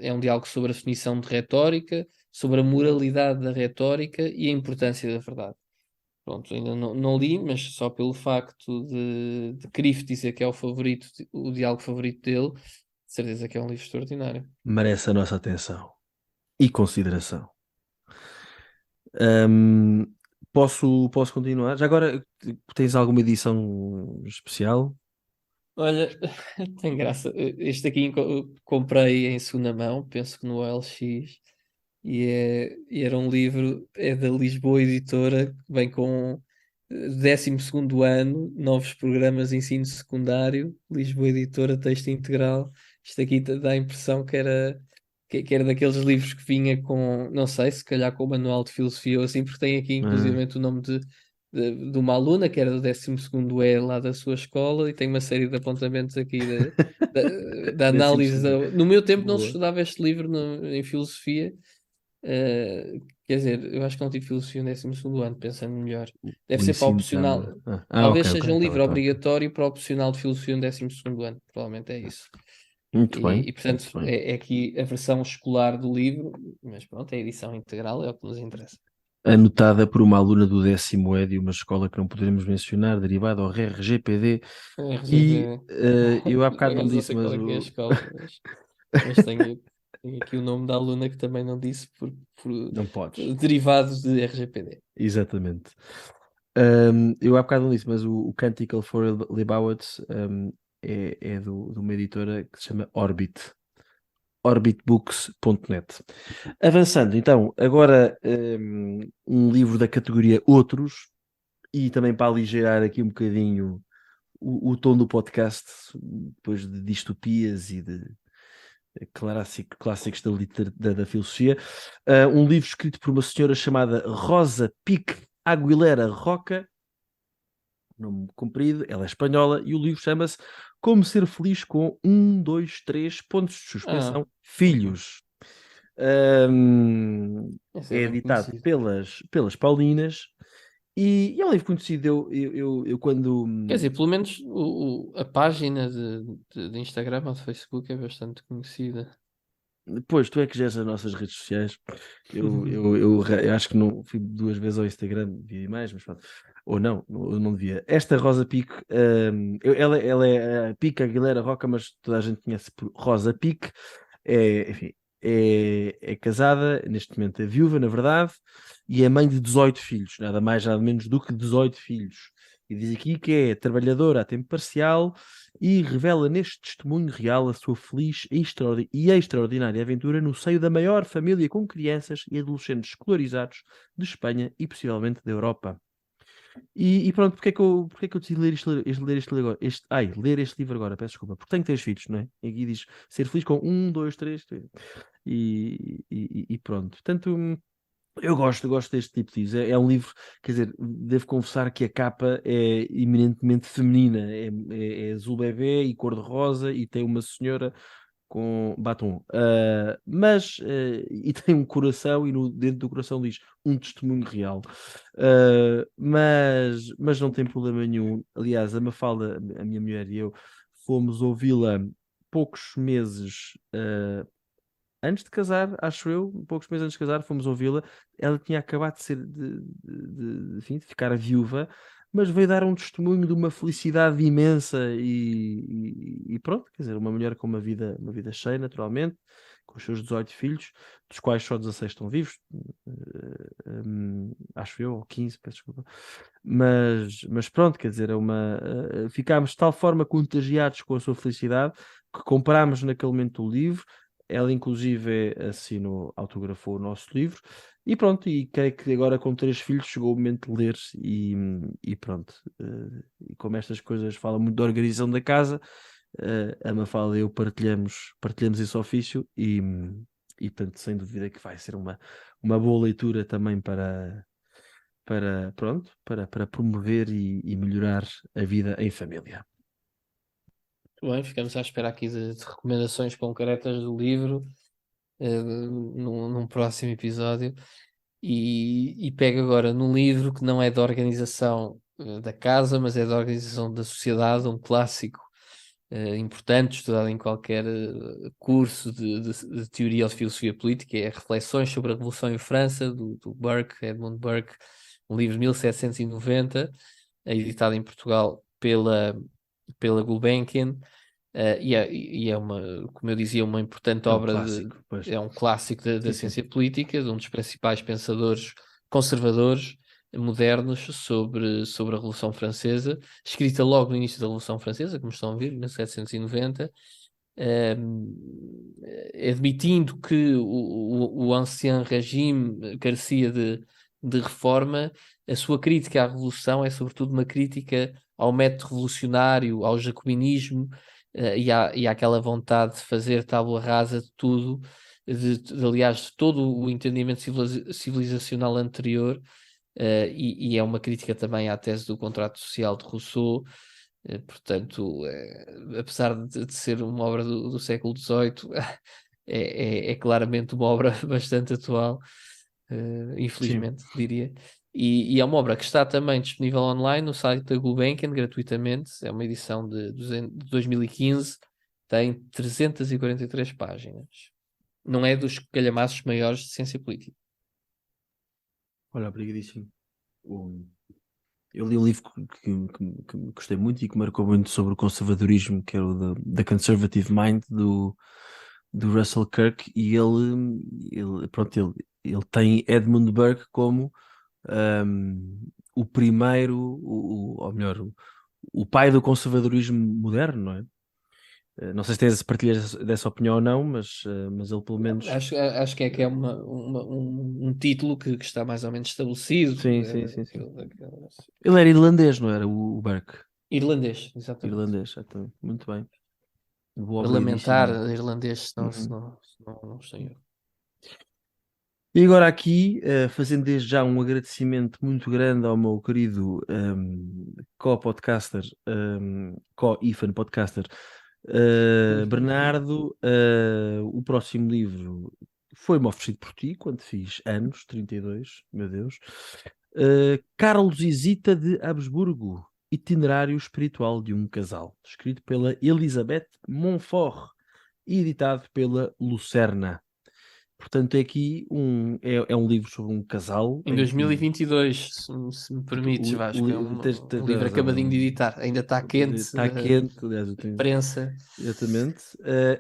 é um diálogo sobre a definição de retórica, sobre a moralidade da retórica e a importância da verdade. Pronto, ainda não li, mas só pelo facto de Crift dizer que é o diálogo favorito dele, de certeza que é um livro extraordinário. Merece a nossa atenção e consideração. Ahm, posso continuar? Já agora tens alguma edição especial? Olha, tem graça. Este aqui comprei em segunda mão, penso que no OLX, e era um livro, é da Lisboa Editora, que vem com 12º ano, novos programas de ensino secundário, Lisboa Editora, texto integral. Isto aqui dá a impressão que era daqueles livros que vinha com, não sei, se calhar com o manual de filosofia ou assim, porque tem aqui Ah. inclusivamente o nome de uma aluna que era do 12º E lá da sua escola, e tem uma série de apontamentos aqui da Décimo análise. segundo. No meu tempo não se Boa. estudava este livro em filosofia. Quer dizer, eu acho que não tive filosofia no 12º ano, pensando melhor. Deve O ser para ensino opcional. estava. Ok, Talvez ok, seja um estava, livro estava. obrigatório para opcional de filosofia no 12º ano. Provavelmente é isso. Muito bem, E, portanto, muito bem. é aqui a versão escolar do livro, mas pronto, é a edição integral, é o que nos interessa. Anotada por uma aluna do 10º E de uma escola que não poderemos mencionar, derivada ao RGPD. E RGB. eu há Por bocado não acaso não disse, sei qual mas é que é a o. escola, mas tenho aqui o nome da aluna que também não disse por Não podes. derivados de RGPD. Exatamente. Eu há bocado não disse, mas o Canticle for Leibowitz é de uma editora que se chama Orbit. Orbitbooks.net. Avançando, então, agora um livro da categoria Outros, e também para aligerar aqui um bocadinho o tom do podcast, depois de distopias e de clássicos da filosofia, um livro escrito por uma senhora chamada Rosa Pique Aguilera Roca, nome comprido, ela é espanhola, e o livro chama-se Como Ser Feliz com três pontos de Ah, suspensão, uhum. filhos. Um, Esse é é bem editado conhecido. pelas Paulinas e é um livro conhecido. Eu quando. Quer dizer, pelo menos a página de Instagram ou de Facebook é bastante conhecida. Pois, tu é que geres as nossas redes sociais. Eu acho que não fui 2 vezes ao Instagram, vi mais, mas pronto. Ou não, eu não devia. Esta Rosa Pique, ela é a Pique Aguilera Roca, mas toda a gente conhece por Rosa Pique. Enfim, é casada, neste momento é viúva, na verdade, e é mãe de 18 filhos, nada mais, nada menos do que 18 filhos. E diz aqui que é trabalhadora a tempo parcial e revela neste testemunho real a sua feliz e extraordinária aventura no seio da maior família com crianças e adolescentes escolarizados de Espanha e possivelmente da Europa. E pronto, porque é que eu decidi ler este livro agora, peço desculpa, porque tenho 3 filhos, não é? E aqui diz ser feliz com três, e pronto. Portanto, eu gosto deste tipo de livros. É um livro, quer dizer, devo confessar que a capa é eminentemente feminina. É azul bebê e cor-de-rosa e tem uma senhora com batom. E tem um coração e dentro do coração diz um testemunho real. Mas não tem problema nenhum. Aliás, a Mafalda, a minha mulher e eu, fomos ouvi-la poucos meses antes de casar, acho eu, poucos meses antes de casar, fomos ouvi-la. Ela tinha acabado de ser enfim, de ficar viúva, mas veio dar um testemunho de uma felicidade imensa e pronto, quer dizer, uma mulher com uma vida cheia, naturalmente, com os seus 18 filhos, dos quais só 16 estão vivos, acho eu, ou 15, peço desculpa. Mas pronto, quer dizer, ficámos de tal forma contagiados com a sua felicidade que comprámos naquele momento o livro. Ela, inclusive, autografou o nosso livro. E pronto, e creio que agora com 3 filhos chegou o momento de ler e pronto. E como estas coisas falam muito da organização da casa, a Mafalda e eu partilhamos esse ofício e portanto, sem dúvida que vai ser uma boa leitura também para promover e melhorar a vida em família. Muito bem, ficamos à espera aqui de recomendações concretas do livro num próximo episódio. E pego agora num livro que não é da organização da casa, mas é da organização da sociedade, um clássico importante, estudado em qualquer curso de teoria ou de filosofia política, é Reflexões sobre a Revolução em França, do Burke, Edmund Burke, um livro de 1790, editado em Portugal pela Gulbenkian. E é como eu dizia, uma importante É um obra clássico, pois. é um clássico da Sim, sim. ciência política, de um dos principais pensadores conservadores modernos sobre a Revolução Francesa, escrita logo no início da Revolução Francesa, como estão a ver, em 1790, admitindo que o ancien regime carecia de reforma. A sua crítica à Revolução é sobretudo uma crítica ao método revolucionário, ao jacobinismo, e àquela vontade de fazer tábua rasa de tudo, aliás, de todo o entendimento civilizacional anterior, e é uma crítica também à tese do contrato social de Rousseau. Portanto, apesar de ser uma obra do século XVIII, é claramente uma obra bastante atual, infelizmente, diria. E é uma obra que está também disponível online no site da Gulbenkian, gratuitamente. É uma edição de 2015, tem 343 páginas. Não é dos calhamaços maiores de ciência política. Olha, obrigadíssimo. Eu li um livro que gostei muito e que marcou muito sobre o conservadorismo, que é o The Conservative Mind, do Russell Kirk, e ele tem Edmund Burke como o primeiro, ou melhor, o pai do conservadorismo moderno, não é? Não sei se tens partilhas dessa opinião ou não, mas ele pelo menos... Acho que é um título que está mais ou menos estabelecido. Sim. Ele era irlandês, não era o Burke? Irlandês, exatamente. Irlandês, exatamente. Muito bem. Parlamentar irlandês, Uhum. se não sei eu. E agora aqui, fazendo desde já um agradecimento muito grande ao meu querido co-podcaster, co-IFAN podcaster, Bernardo. O próximo livro foi-me oferecido por ti quando fiz anos, 32, meu Deus. Carlos e Zita de Habsburgo, Itinerário Espiritual de um Casal, escrito pela Elizabeth Montfort e editado pela Lucerna. Portanto, é aqui é um livro sobre um casal. Em 2022, se me permites, Vasco, é um livro acabadinho de editar, ainda está quente. Está quente, aliás, prensa. Exatamente.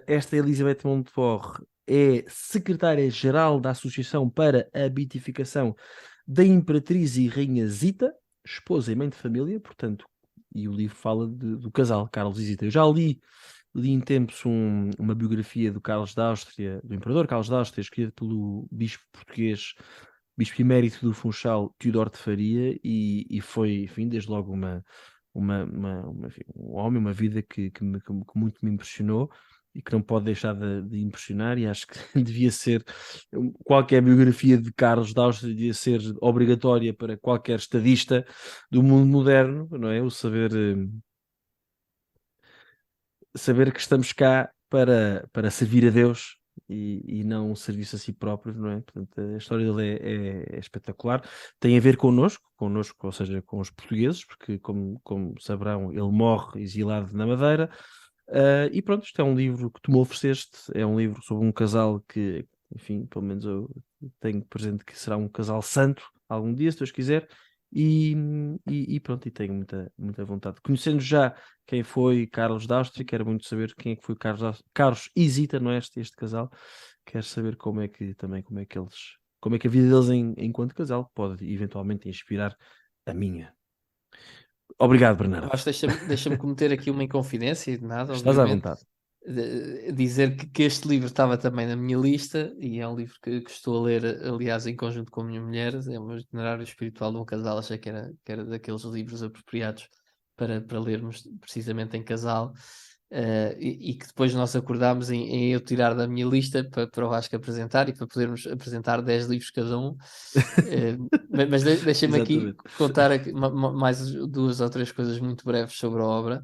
Esta Elizabeth Montfort é secretária-geral da Associação para a Beatificação da Imperatriz e Rainha Zita, esposa e mãe de família, portanto, e o livro fala do casal, Carlos e Zita. Eu já li em tempos uma biografia do Carlos da Áustria, do Imperador Carlos da Áustria, escrita pelo bispo português, bispo emérito do Funchal, Teodoro de Faria, e foi, enfim, desde logo enfim, um homem, uma vida que muito me impressionou e que não pode deixar de impressionar, e acho que devia ser, qualquer biografia de Carlos da Áustria devia ser obrigatória para qualquer estadista do mundo moderno, não é? O saber que estamos cá para servir a Deus e não um serviço a si próprio, não é? Portanto, a história dele é espetacular. Tem a ver connosco, ou seja, com os portugueses, porque, como saberão, ele morre exilado na Madeira. E pronto, isto é um livro que tu me ofereceste, é um livro sobre um casal que, enfim, pelo menos eu tenho presente que será um casal santo algum dia, se Deus quiser. E pronto, e tenho muita vontade. Conhecendo já quem foi Carlos da Áustria, quero muito saber quem é que foi Carlos e Zita, não é este casal? quero saber como é que a vida deles enquanto casal pode eventualmente inspirar a minha. Obrigado, Bernardo. Mas deixa-me cometer aqui uma inconfidência, de nada, Estás à obviamente. vontade. Dizer que este livro estava também na minha lista e é um livro que estou a ler, aliás, em conjunto com a minha mulher. É um itinerário espiritual de um casal. Achei que era daqueles livros apropriados para lermos precisamente em casal. E que depois nós acordámos em eu tirar da minha lista para o Vasco apresentar e para podermos apresentar 10 livros cada um. Mas deixem-me aqui Exatamente. contar mais 2 ou 3 coisas muito breves sobre a obra.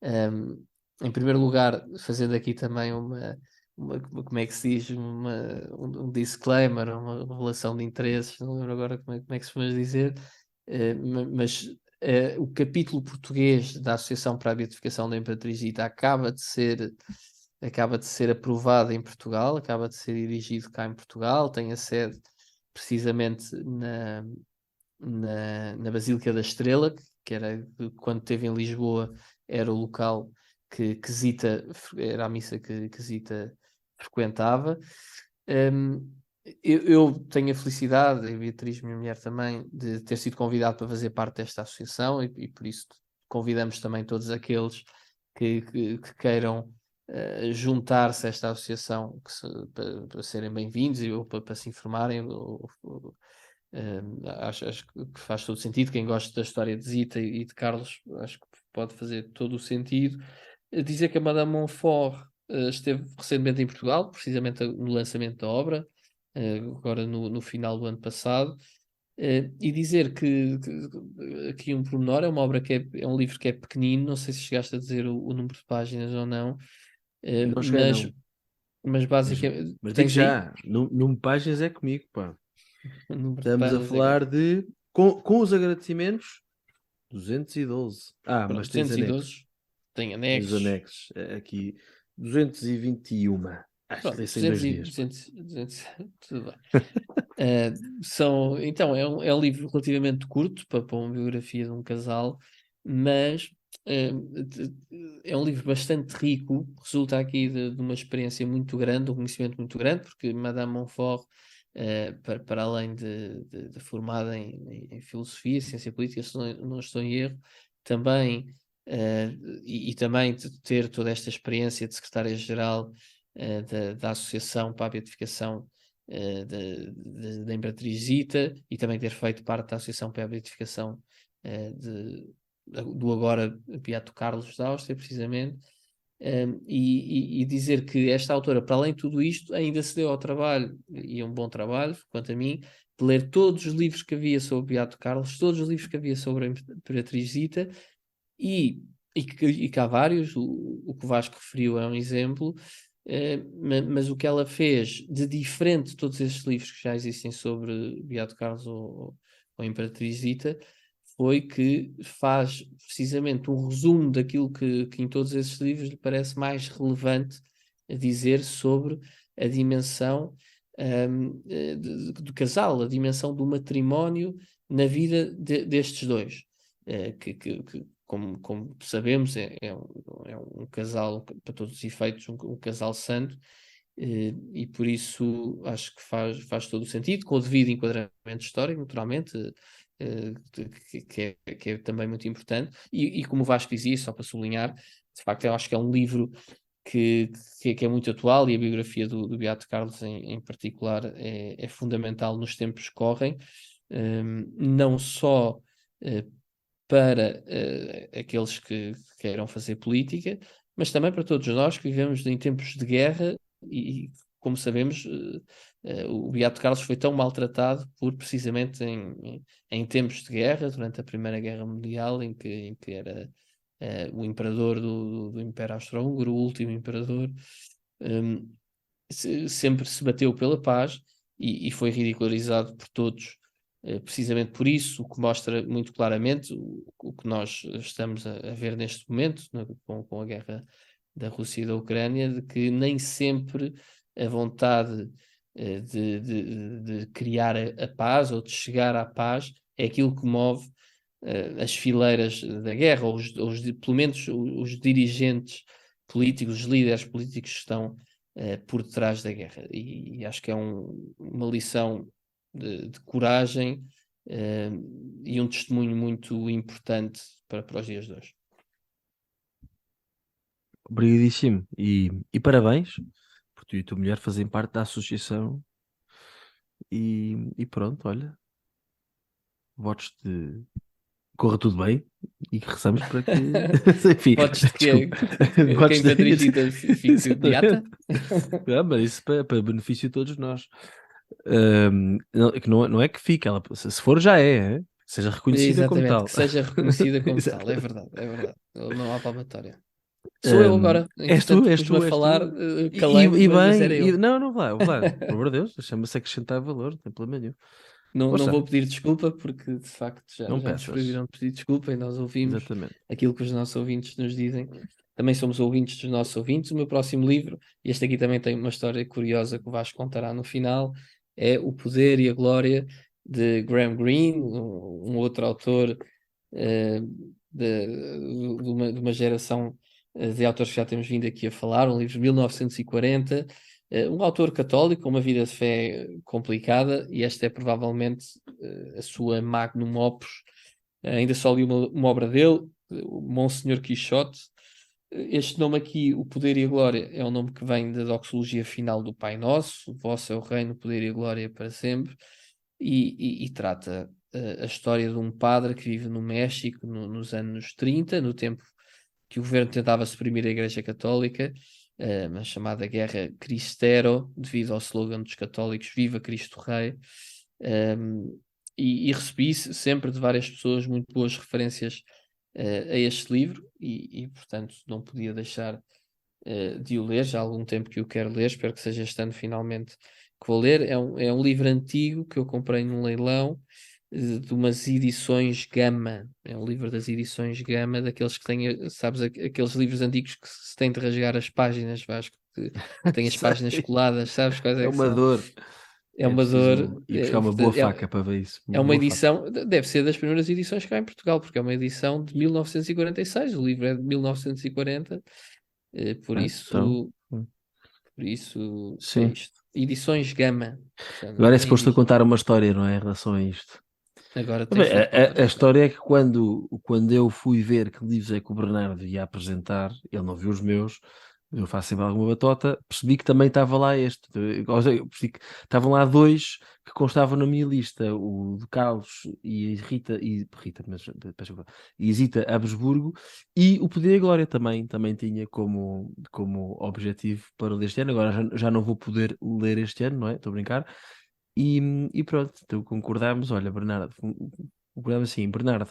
Um, Em primeiro lugar, fazendo aqui também como é que se diz, um disclaimer, uma relação de interesses, não lembro agora como é que se costuma dizer, mas o capítulo português da Associação para a Beatificação da Imperatriz Rita acaba de ser aprovado em Portugal, acaba de ser dirigido cá em Portugal, tem a sede precisamente na Basílica da Estrela, que era quando esteve em Lisboa, era o local que Zita, era a missa que Zita frequentava. Eu tenho a felicidade, e a Beatriz, minha mulher também, de ter sido convidado para fazer parte desta associação e por isso convidamos também todos aqueles que queiram juntar-se a esta associação para serem bem-vindos ou para se informarem. Acho que faz todo sentido. Quem gosta da história de Zita e de Carlos, acho que pode fazer todo o sentido. Dizer que a Madame Montfort esteve recentemente em Portugal, precisamente no lançamento da obra, agora no final do ano passado. E dizer que aqui um pormenor, é uma obra é um livro que é pequenino, não sei se chegaste a dizer o número de páginas ou não, Não cheguei, mas, não. mas Mas, basicamente mas digo tens aí já, num páginas é comigo, pá. o número de Estamos a páginas é que falar de, com os agradecimentos, 212. Ah, pronto, mas tens anexos. 212, tem Tens os anexos. anexos. Aqui, 221. Acho que Pronto, li-se em 2 dias, pá. 200, tudo bem. Então, é um livro relativamente curto para uma biografia de um casal, mas é um livro bastante rico, resulta aqui de uma experiência muito grande, um conhecimento muito grande, porque Madame Montfort, para além de formada em filosofia, ciência política, se não estou em erro, também, e também de ter toda esta experiência de secretária-geral da Associação para a Beatificação da Imperatriz Zita e também ter feito parte da Associação para a Beatificação do agora Beato Carlos da Áustria, precisamente. E dizer que esta autora, para além de tudo isto, ainda se deu ao trabalho, e é um bom trabalho, quanto a mim, de ler todos os livros que havia sobre Beato Carlos, todos os livros que havia sobre a Imperatriz Zita, e que há vários, o que o Vasco referiu é um exemplo, mas o que ela fez de diferente de todos estes livros que já existem sobre Beato Carlos ou Imperatriz Zita, foi que faz precisamente um resumo daquilo que em todos esses livros lhe parece mais relevante a dizer sobre a dimensão do casal, a dimensão do matrimónio na vida destes dois. Que, como sabemos, é um casal, para todos os efeitos, um casal santo, e por isso acho que faz todo o sentido, com o devido enquadramento histórico, naturalmente, que é também muito importante. E como o Vasco dizia, só para sublinhar, de facto, eu acho que é um livro que é muito atual e a biografia do Beato Carlos em particular é fundamental nos tempos que correm, não só para aqueles que queiram fazer política, mas também para todos nós que vivemos em tempos de guerra e, como sabemos, o Beato Carlos foi tão maltratado precisamente em tempos de guerra, durante a Primeira Guerra Mundial, em que era o imperador do Império Austro-Húngaro, o último imperador, um, sempre se bateu pela paz e foi ridicularizado por todos, precisamente por isso, o que mostra muito claramente o que nós estamos a ver neste momento, né, com a guerra da Rússia e da Ucrânia, de que nem sempre a vontade de criar a paz ou de chegar à paz é aquilo que move as fileiras da guerra, ou pelo menos os dirigentes políticos, os líderes políticos que estão por detrás da guerra. E acho que é uma lição de coragem e um testemunho muito importante para os dias de hoje. Obrigadíssimo. E parabéns por tu e a tua mulher fazerem parte da associação. E pronto, olha, votos de corra tudo bem e que rezamos para que. Enfim, Votos de desculpa. quem Votos de. Patrícita fique beata? Mas isso para benefício de todos nós. Que não é que fique, ela, se for já é, seja reconhecida como Exatamente, tal. que seja reconhecida como tal, é Exatamente. verdade, é verdade. Não há palmatória. Sou eu agora, És tu, entretanto és tu, pus-me a és tu. falar, E, calei-me, e mas bem, era eu. não, vá, por amor de Deus, chama-se acrescentar valor, não tem problema nenhum. Não Força, vou pedir desculpa, porque de facto não já nos peças. proibiram de pedir desculpa e nós ouvimos Exatamente. aquilo que os nossos ouvintes nos dizem. Também somos ouvintes dos nossos ouvintes. O meu próximo livro, e este aqui também tem uma história curiosa que o Vasco contará no final, é O Poder e a Glória de Graham Greene, um outro autor eh, de uma geração de autores que já temos vindo aqui a falar, um livro de 1940, um autor católico com uma vida de fé complicada, e esta é provavelmente a sua magnum opus. Ainda só li uma obra dele, o Monsenhor Quixote. Este nome aqui, O Poder e a Glória, é um nome que vem da doxologia final do Pai Nosso, o vosso é o reino, o poder e a glória para sempre, e trata a história de um padre que vive no México nos anos 30, no tempo que o governo tentava suprimir a Igreja Católica, a chamada Guerra Cristero, devido ao slogan dos católicos Viva Cristo Rei. E recebi sempre de várias pessoas muito boas referências a este livro e, portanto, não podia deixar de o ler. Já há algum tempo que o quero ler, espero que seja este ano finalmente que vou ler. É um livro antigo que eu comprei num leilão de umas edições Gama. É um livro das edições Gama, daqueles que têm, sabes, aqueles livros antigos que se tem de rasgar as páginas, Vasco, que têm as páginas Sei, coladas, sabes quais é é que uma são? dor. É É uma dor, preciso ir buscar uma boa portanto, faca para ver isso. é Uma uma boa faca. edição, deve ser das primeiras edições cá em Portugal, porque é uma edição de 1946, o livro é de 1940, por Então, isso, é sim. isto. Edições Gama, Agora é nem suposto existe. contar uma história, não é? Em relação a isto. Agora Bem, tens tu de contar a a história. história é que quando eu fui ver que livros é que o Bernardo ia apresentar, ele não viu os meus, eu faço sempre alguma batota, percebi que também estava lá este. Ou seja, eu percebi que estavam lá dois que constavam na minha lista, o de Carlos e Rita, peço desculpa, e Zita Habsburgo, e o Poder e a Glória também tinha como objetivo para ler este ano. Agora já não vou poder ler este ano, não é? Estou a brincar. E pronto, então concordámos. Olha, Bernardo, concordámos assim, Bernardo,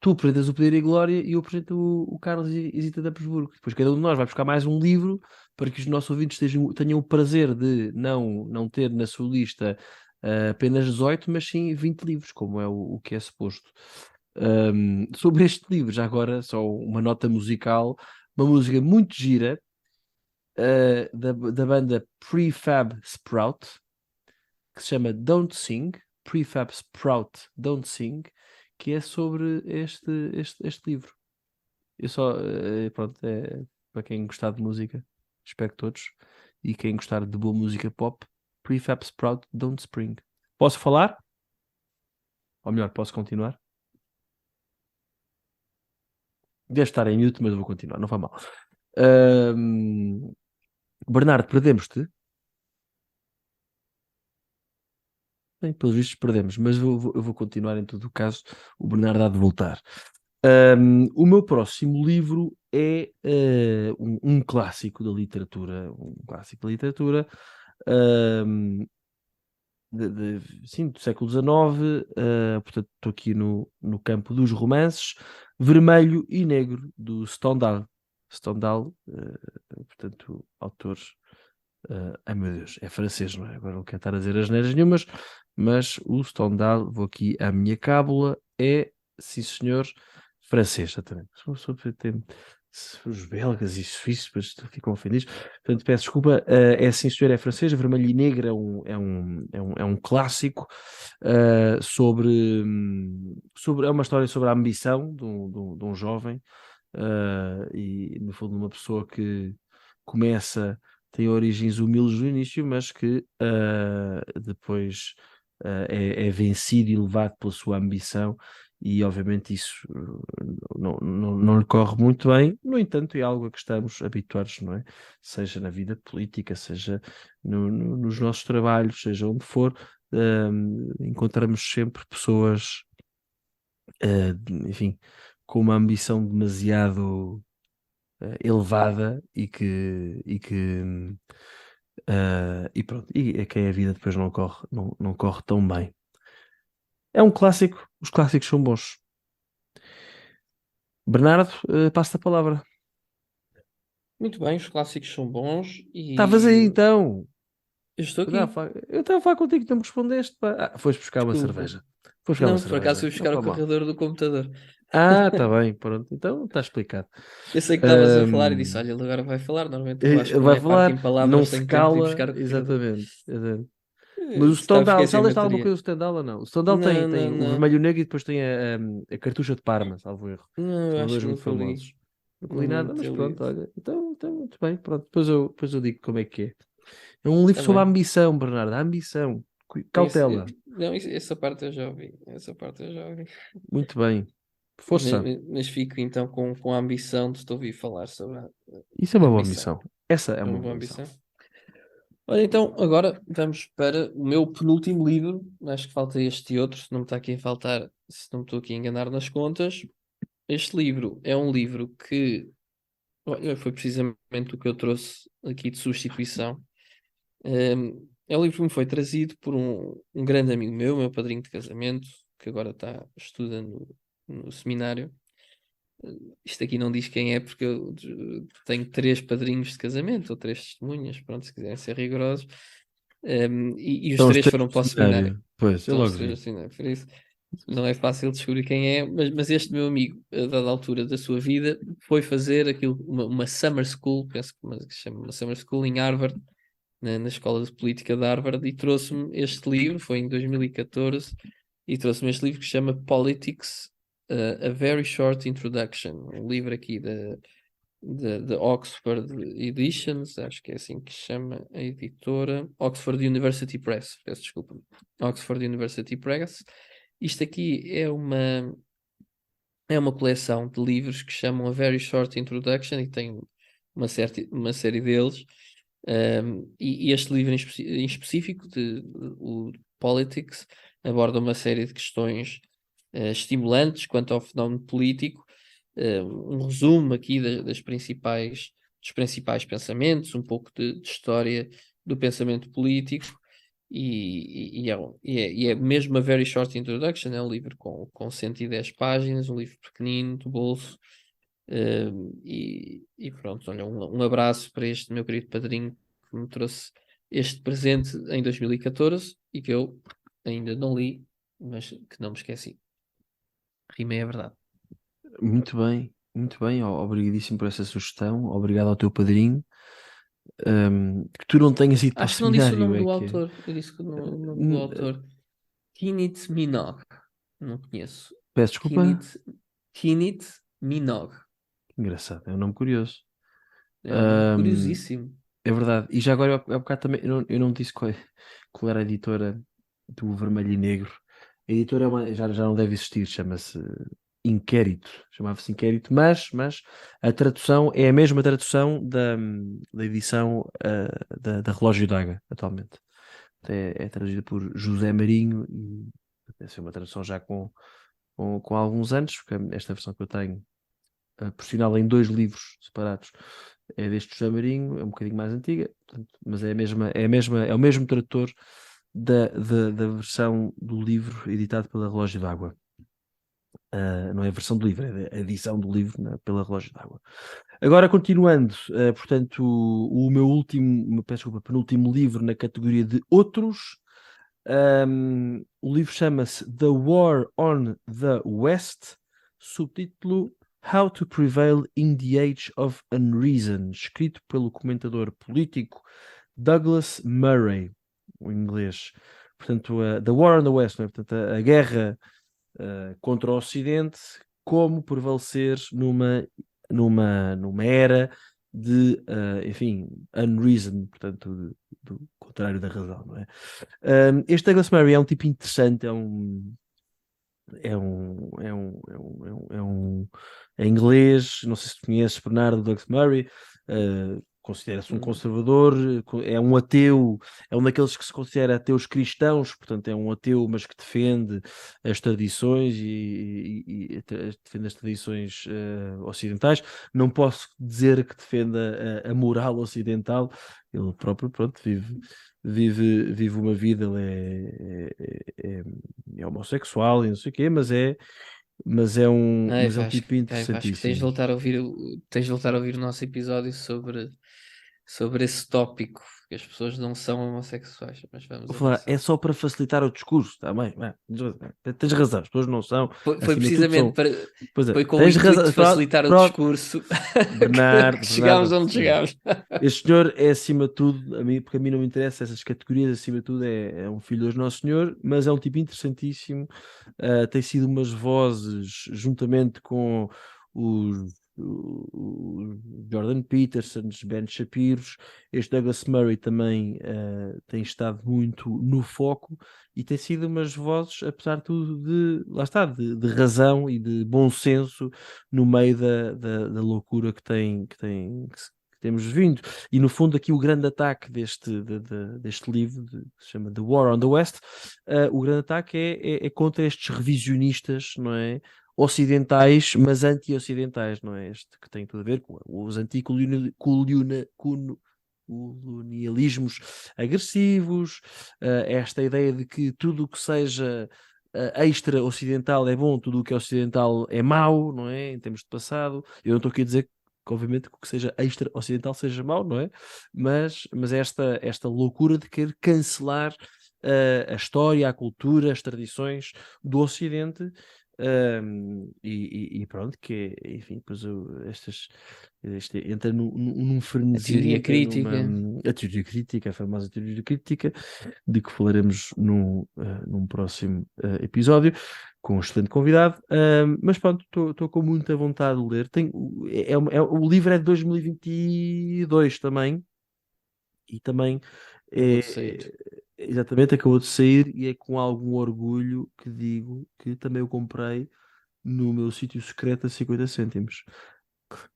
tu apresentas o Poder e a Glória e eu apresento o Carlos e Zita de Habsburgo. Depois cada um de nós vai buscar mais um livro para que os nossos ouvintes tenham o prazer de não ter na sua lista apenas 18, mas sim 20 livros, como é o que é suposto. Sobre este livro, já agora, só uma nota musical, uma música muito gira, da banda Prefab Sprout, que se chama Don't Sing, Prefab Sprout Don't Sing, que é sobre este livro. Eu só, pronto, é para quem gostar de música, espero que todos, e quem gostar de boa música pop, Prefab Sprout Don't Spring. Posso falar? Ou melhor, posso continuar? Deve estar em mute, mas eu vou continuar, não faz mal. Ahm, Bernardo, perdemos-te? Bem, pelos vistos perdemos, mas eu vou continuar em todo o caso. O Bernardo há de voltar. O meu próximo livro é um clássico da literatura, um, sim, do século XIX. Portanto, estou aqui no campo dos romances, Vermelho e Negro, do Stendhal. Stendhal, portanto, autores. Ai meu Deus, é francês, não é? Agora não quero estar a dizer asneiras nenhumas, mas o Stendhal, vou aqui à minha cábula, é, sim senhor, francês, exatamente. Se uma pessoa tem os belgas e suíços, depois ficam ofendidos. Portanto, peço desculpa, é sim senhor, é francês, Vermelho e Negro é um clássico sobre, é uma história sobre a ambição de um jovem, e no fundo uma pessoa que começa tem origens humildes no início, mas que depois é vencido e levado pela sua ambição, e obviamente isso não lhe corre muito bem. No entanto, é algo a que estamos habituados, não é? Seja na vida política, seja nos nossos trabalhos, seja onde for, encontramos sempre pessoas, enfim, com uma ambição demasiado elevada e pronto, e a quem a vida depois não corre tão bem. É um clássico, os clássicos são bons. Bernardo, passo-te a palavra. Muito bem, os clássicos são bons Estavas aí e então. eu estou Eu aqui. estava a falar contigo, não me respondeste. Pá. Foste buscar uma Desculpa. cerveja. Foste buscar uma Não, por acaso cerveja. fui Não buscar o faz mal. carregador do computador. Tá bem, pronto. Então está explicado. Eu sei que estavas a falar e disse: Ahm, Olha, ele agora vai falar. Normalmente o Vasco não vai é parte falar, em não palavras, se tenho tempo de ir cala, buscar o carregador. exatamente. Mas o Sabes que é Stendhal, já sem leste alguma bateria. coisa do Stendhal ou não? O Stendhal Não, tem não, o não. vermelho negro e depois tem a cartucha de Parma, salvo erro. Não, eu São acho dois que muito nunca li. famosos. Nunca li Não lembro nada, de mas ter pronto, lido. olha. Então muito bem, pronto. Depois eu digo como é que é. É um livro Está sobre a bem. ambição, Bernardo, a ambição. Cautela. Não, essa parte eu já ouvi. Essa parte eu já ouvi. Muito bem. Força. Mas fico então com a ambição de te ouvir falar sobre a Isso é uma boa ambição. ambição. Essa é É uma uma boa boa ambição. ambição. Olha, então, agora vamos para o meu penúltimo livro. Acho que falta este e outro, se não me está aqui a faltar, se não me estou aqui a enganar nas contas. Este livro é um livro que, olha, foi precisamente o que eu trouxe aqui de substituição. É um livro que me foi trazido por um grande amigo meu padrinho de casamento, que agora estuda no seminário. Isto aqui não diz quem é, porque eu tenho 3 padrinhos de casamento, ou 3 testemunhas, pronto, se quiserem ser rigorosos. E os São os 3 três foram do para o seminário. seminário. Pois, eu São os logo 3 do vi. seminário, por isso não é fácil descobrir quem é, mas este meu amigo, a dada altura da sua vida, foi fazer aquilo, uma summer school, penso que se chama uma summer school em Harvard, na Escola de Política de Harvard, e trouxe-me este livro, foi em 2014, e trouxe-me este livro que se chama Politics, A Very Short Introduction, um livro aqui da Oxford Editions, acho que é assim que se chama a editora, Oxford University Press, peço desculpa, Oxford University Press. Isto aqui é uma coleção de livros que chamam A Very Short Introduction e tem uma série deles. E este livro em específico, o Politics, aborda uma série de questões estimulantes quanto ao fenómeno político, um resumo aqui dos principais pensamentos, um pouco de história do pensamento político, e é mesmo a Very Short Introduction, é um livro com 110 páginas, um livro pequenino, de bolso. E pronto, olha, um abraço para este meu querido padrinho que me trouxe este presente em 2014 e que eu ainda não li, mas que não me esqueci. Rimei a verdade. Muito bem, muito bem. Obrigadíssimo por essa sugestão. Obrigado ao teu padrinho. Que tu não tenhas ido para o Acho que não disse o seminário, nome é do que é. autor. Eu disse que o nome do autor. Kinit Minogue. Não conheço. Peço desculpa. Kinit Minogue. Engraçado, é um nome curioso. É um nome Ahm, curiosíssimo. É verdade. E já agora, há bocado também, eu não disse qual era a editora do Vermelho e Negro. A editora já não deve existir, chama-se Inquérito. Chamava-se Inquérito, mas a tradução é a mesma tradução da edição da Relógio d'Água, atualmente. É traduzida por José Marinho e deve ser uma tradução já com alguns anos, porque esta versão que eu tenho, por sinal, em 2 livros separados, é deste José Marinho, é um bocadinho mais antiga, portanto, mas é o mesmo tradutor da versão do livro editado pela Relógio d'Água. Não é a versão do livro, é a edição do livro, né, pela Relógio d'Água. Agora, continuando, portanto, o meu peço desculpa, penúltimo livro na categoria de outros. O livro chama-se The War on the West, subtítulo How to Prevail in the Age of Unreason, escrito pelo comentador político Douglas Murray, o inglês. Portanto, The War on the West, não é? Portanto, a guerra contra o Ocidente, como prevalecer numa era enfim, unreason, portanto, do contrário da razão, não é? Este Douglas Murray é um tipo interessante, é inglês, não sei se tu conheces Bernardo Douglas Murray, considera-se um conservador, é um ateu, é um daqueles que se considera ateus cristãos, portanto é um ateu, mas que defende as tradições e defende as tradições ocidentais. Não posso dizer que defenda a moral ocidental, ele próprio, pronto, vive uma vida, ele é homossexual e não sei o quê, Ai, mas é um Vasco, tipo ai, Vasco, tens de interessantíssimo. voltar a ouvir tens de voltar a ouvir o nosso episódio sobre esse tópico, que as pessoas não são homossexuais, mas Vou vamos falar, é avançar. só para facilitar o discurso, está bem? Tens razão, as pessoas não são, Foi acima de tudo precisamente são. para, Pois é, foi com o tens intuito razão. de facilitar o Pronto, discurso que Bernardo, chegámos Bernardo. onde chegámos. Este senhor é acima de tudo, porque a mim não me interessa essas categorias, acima de tudo é um filho do Nosso Senhor, mas é um tipo interessantíssimo. Tem sido umas vozes, juntamente com os Jordan Petersons, Ben Shapiros. Este Douglas Murray também tem estado muito no foco e tem sido umas vozes, apesar de tudo, lá está, de razão e de bom senso no meio da loucura que temos vindo. E no fundo, aqui o grande ataque deste livro, que se chama The War on the West, o grande ataque é contra estes revisionistas, não é? Ocidentais, mas anti-ocidentais, não é? Este que tem tudo a ver com os anticolonialismos agressivos, esta ideia de que tudo o que seja extra-ocidental é bom, tudo o que é ocidental é mau, não é? Em termos de passado. Eu não estou aqui a dizer que, obviamente, que o que seja extra-ocidental seja mau, não é? Mas é esta loucura de querer cancelar a história, a cultura, as tradições do Ocidente. E pronto, que é, enfim, pois entra num A frenesi, teoria entra numa crítica. a teoria crítica, a famosa teoria crítica, de que falaremos num próximo episódio, com um excelente convidado. Mas pronto, estou com muita vontade de ler. O livro é de 2022 também, e também Acabou de sair. exatamente acabou de sair, e é com algum orgulho que digo que também o comprei no meu sítio secreto a 50 cêntimos.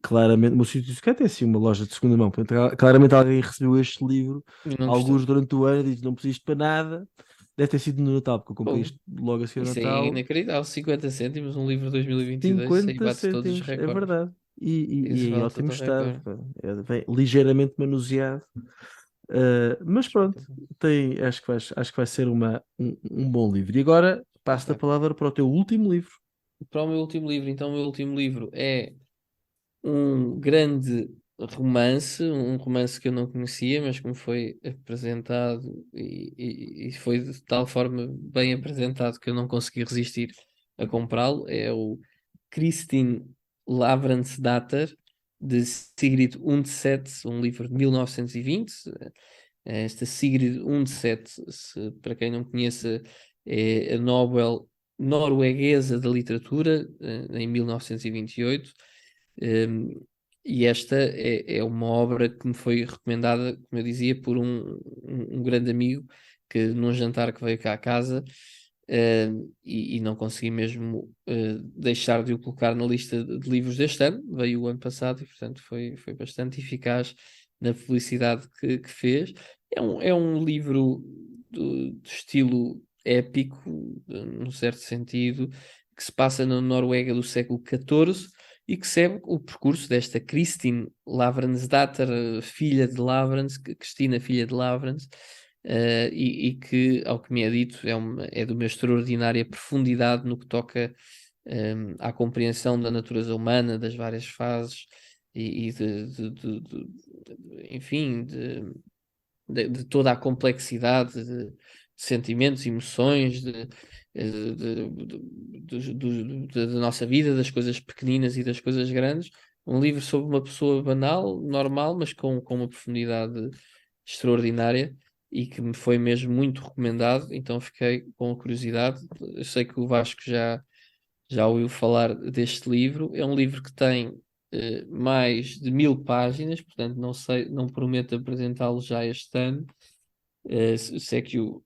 Claramente, o meu sítio secreto é assim uma loja de segunda mão. Portanto, claramente alguém recebeu este livro, E não alguns gostou. durante o ano, e diz: não preciso isto para nada. Deve ter sido no Natal, porque eu comprei Pô, isto logo a seguir ao isso é Natal. inacreditável. 50 cêntimos, um livro de 2022, isso aí 50 bate todos os cêntimos, é recordes. verdade. E Isso em bate ótimo todo o estado, recorde. pá. Bem, ligeiramente manuseado. Mas pronto, acho que vai ser um bom livro. E agora passo a Espetáculo. palavra para o teu último livro. Para o meu último livro, então, o meu último livro é um grande um romance que eu não conhecia, mas que me foi apresentado e foi de tal forma bem apresentado que eu não consegui resistir a comprá-lo. É o Kristin Lavransdatter, de Sigrid Undset, um livro de 1920. Esta Sigrid Undset, para quem não conheça, é a Nobel norueguesa da literatura, em 1928. Um, e esta é uma obra que me foi recomendada, como eu dizia, por um grande amigo que num jantar que veio cá à casa, e não consegui mesmo deixar de o colocar na lista de livros deste ano. Veio o ano passado e, portanto, foi bastante eficaz na publicidade que fez. É um livro do estilo épico, num certo sentido, que se passa na Noruega do século XIV e que segue o percurso desta Kristin Lavransdatter, filha de Lavrans, Cristina, filha de Lavrans, e que, ao que me é dito, é de uma extraordinária profundidade no que toca à compreensão da natureza humana, das várias fases e enfim, de toda a complexidade de sentimentos, emoções, da nossa vida, das coisas pequeninas e das coisas grandes. Um livro sobre uma pessoa banal, normal, mas com uma profundidade extraordinária e que me foi mesmo muito recomendado, então fiquei com a curiosidade. Eu sei que o Vasco já ouviu falar deste livro. É um livro que tem mais de 1000 páginas, portanto não sei, não prometo apresentá-lo já este ano, se é que o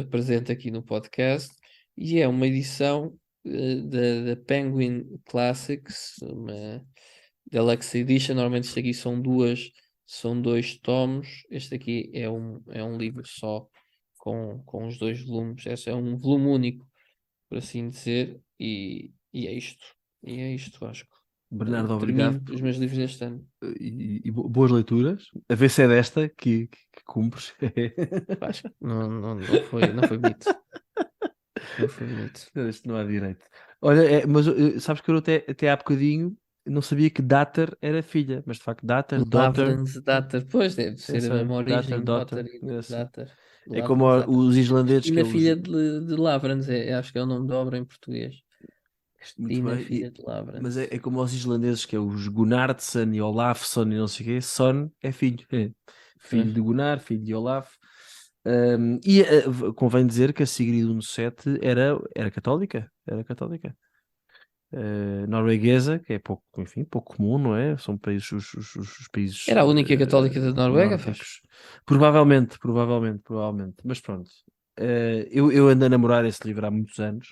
apresento aqui no podcast, e é uma edição da Penguin Classics, uma Deluxe Edition. Normalmente isto aqui são dois tomos, este aqui é um livro só com os dois volumes. Esse é um volume único, por assim dizer, e é isto. E é isto, acho que Bernardo, obrigado termino os meus livros deste ano. e boas leituras. A ver se é desta que cumpres. Acho que não foi bonito. Não foi bonito. Isto não há direito. Olha, mas sabes que eu até há bocadinho não sabia que Dater era filha, mas de facto Dater, Daughter, Lavrans Dater, pois deve ser a sei, mesma Dater, origem, Daughter, Daughter e eu sei. Dater. É como Lavrans Dater. os islandeses, que é Cristina, os. filha de Lavrans, acho que é o nome da obra em português. Muito Cristina, bem, filha de mas Lavrans. é como os islandeses, que é os Gunnarsson e Olafsson e não sei o quê. Son é filho. É. Filho Pois. de Gunnar, filho de Olaf. Convém dizer que a Sigrid Undset era católica. Era católica. Norueguesa, que é pouco, enfim, pouco comum, não é? São países, os países Era a única católica da Noruega, faz. nórdicos. Provavelmente. Mas pronto. Eu ando a namorar esse livro há muitos anos.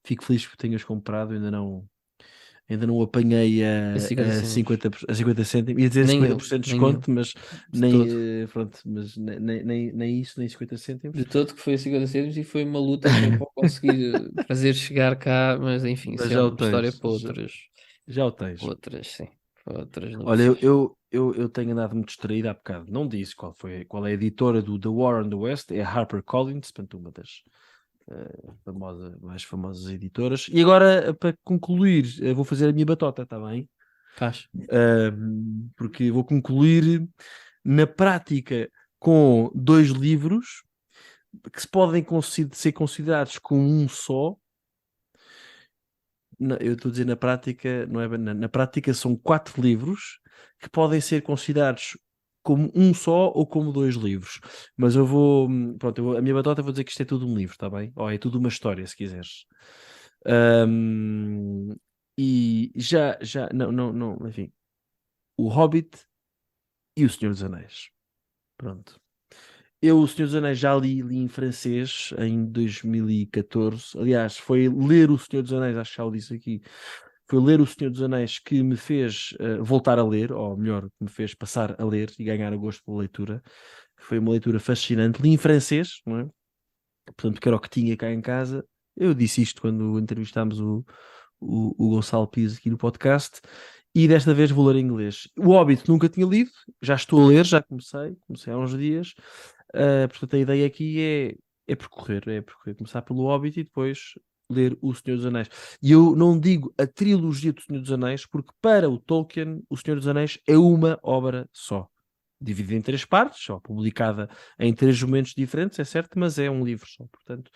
Fico feliz que tenhas comprado. Ainda não o apanhei A 50 a cêntimos. 50 cêntimos. Ia dizer Nem 50% eu, de nem eu, desconto, mas de todo. pronto, mas nem isso, nem 50 cêntimos. De todo que foi a 50 cêntimos, e foi uma luta também para o conseguir fazer chegar cá, mas enfim, Mas isso é já o uma história tens. para Já o tens. sim, para outras Olha, núpcias. eu tenho andado muito distraído há bocado. Não disse qual é a editora do The War on the West, é a HarperCollins, portanto, uma das mais famosas editoras. E agora, para concluir, vou fazer a minha batota, está bem? Faz. Porque vou concluir na prática com dois livros que se podem ser considerados como um só. Eu estou a dizer na prática, não é? Na prática são 4 livros que podem ser considerados como um só ou como 2 livros. Mas eu vou, pronto, a minha batota vou dizer que isto é tudo um livro, está bem? Ou é tudo uma história, se quiseres. Ahm, e não, enfim, O Hobbit e O Senhor dos Anéis. Pronto. Eu, O Senhor dos Anéis, já li em francês em 2014. Aliás, foi ler O Senhor dos Anéis, acho que já o disse aqui. Foi ler O Senhor dos Anéis que me fez voltar a ler, ou melhor, que me fez passar a ler e ganhar o gosto pela leitura. Foi uma leitura fascinante. Li em francês, não é? Portanto, que era o que tinha cá em casa. Eu disse isto quando entrevistámos o Gonçalo Pires aqui no podcast. E desta vez vou ler em inglês. O Hobbit nunca tinha lido, já estou a ler, já comecei há uns dias. Portanto, a ideia aqui é percorrer, começar pelo Hobbit e depois ler O Senhor dos Anéis. E eu não digo a trilogia do Senhor dos Anéis, porque para o Tolkien, O Senhor dos Anéis é uma obra só. Dividida em 3 partes, só publicada em 3 momentos diferentes, é certo, mas é um livro só. Portanto,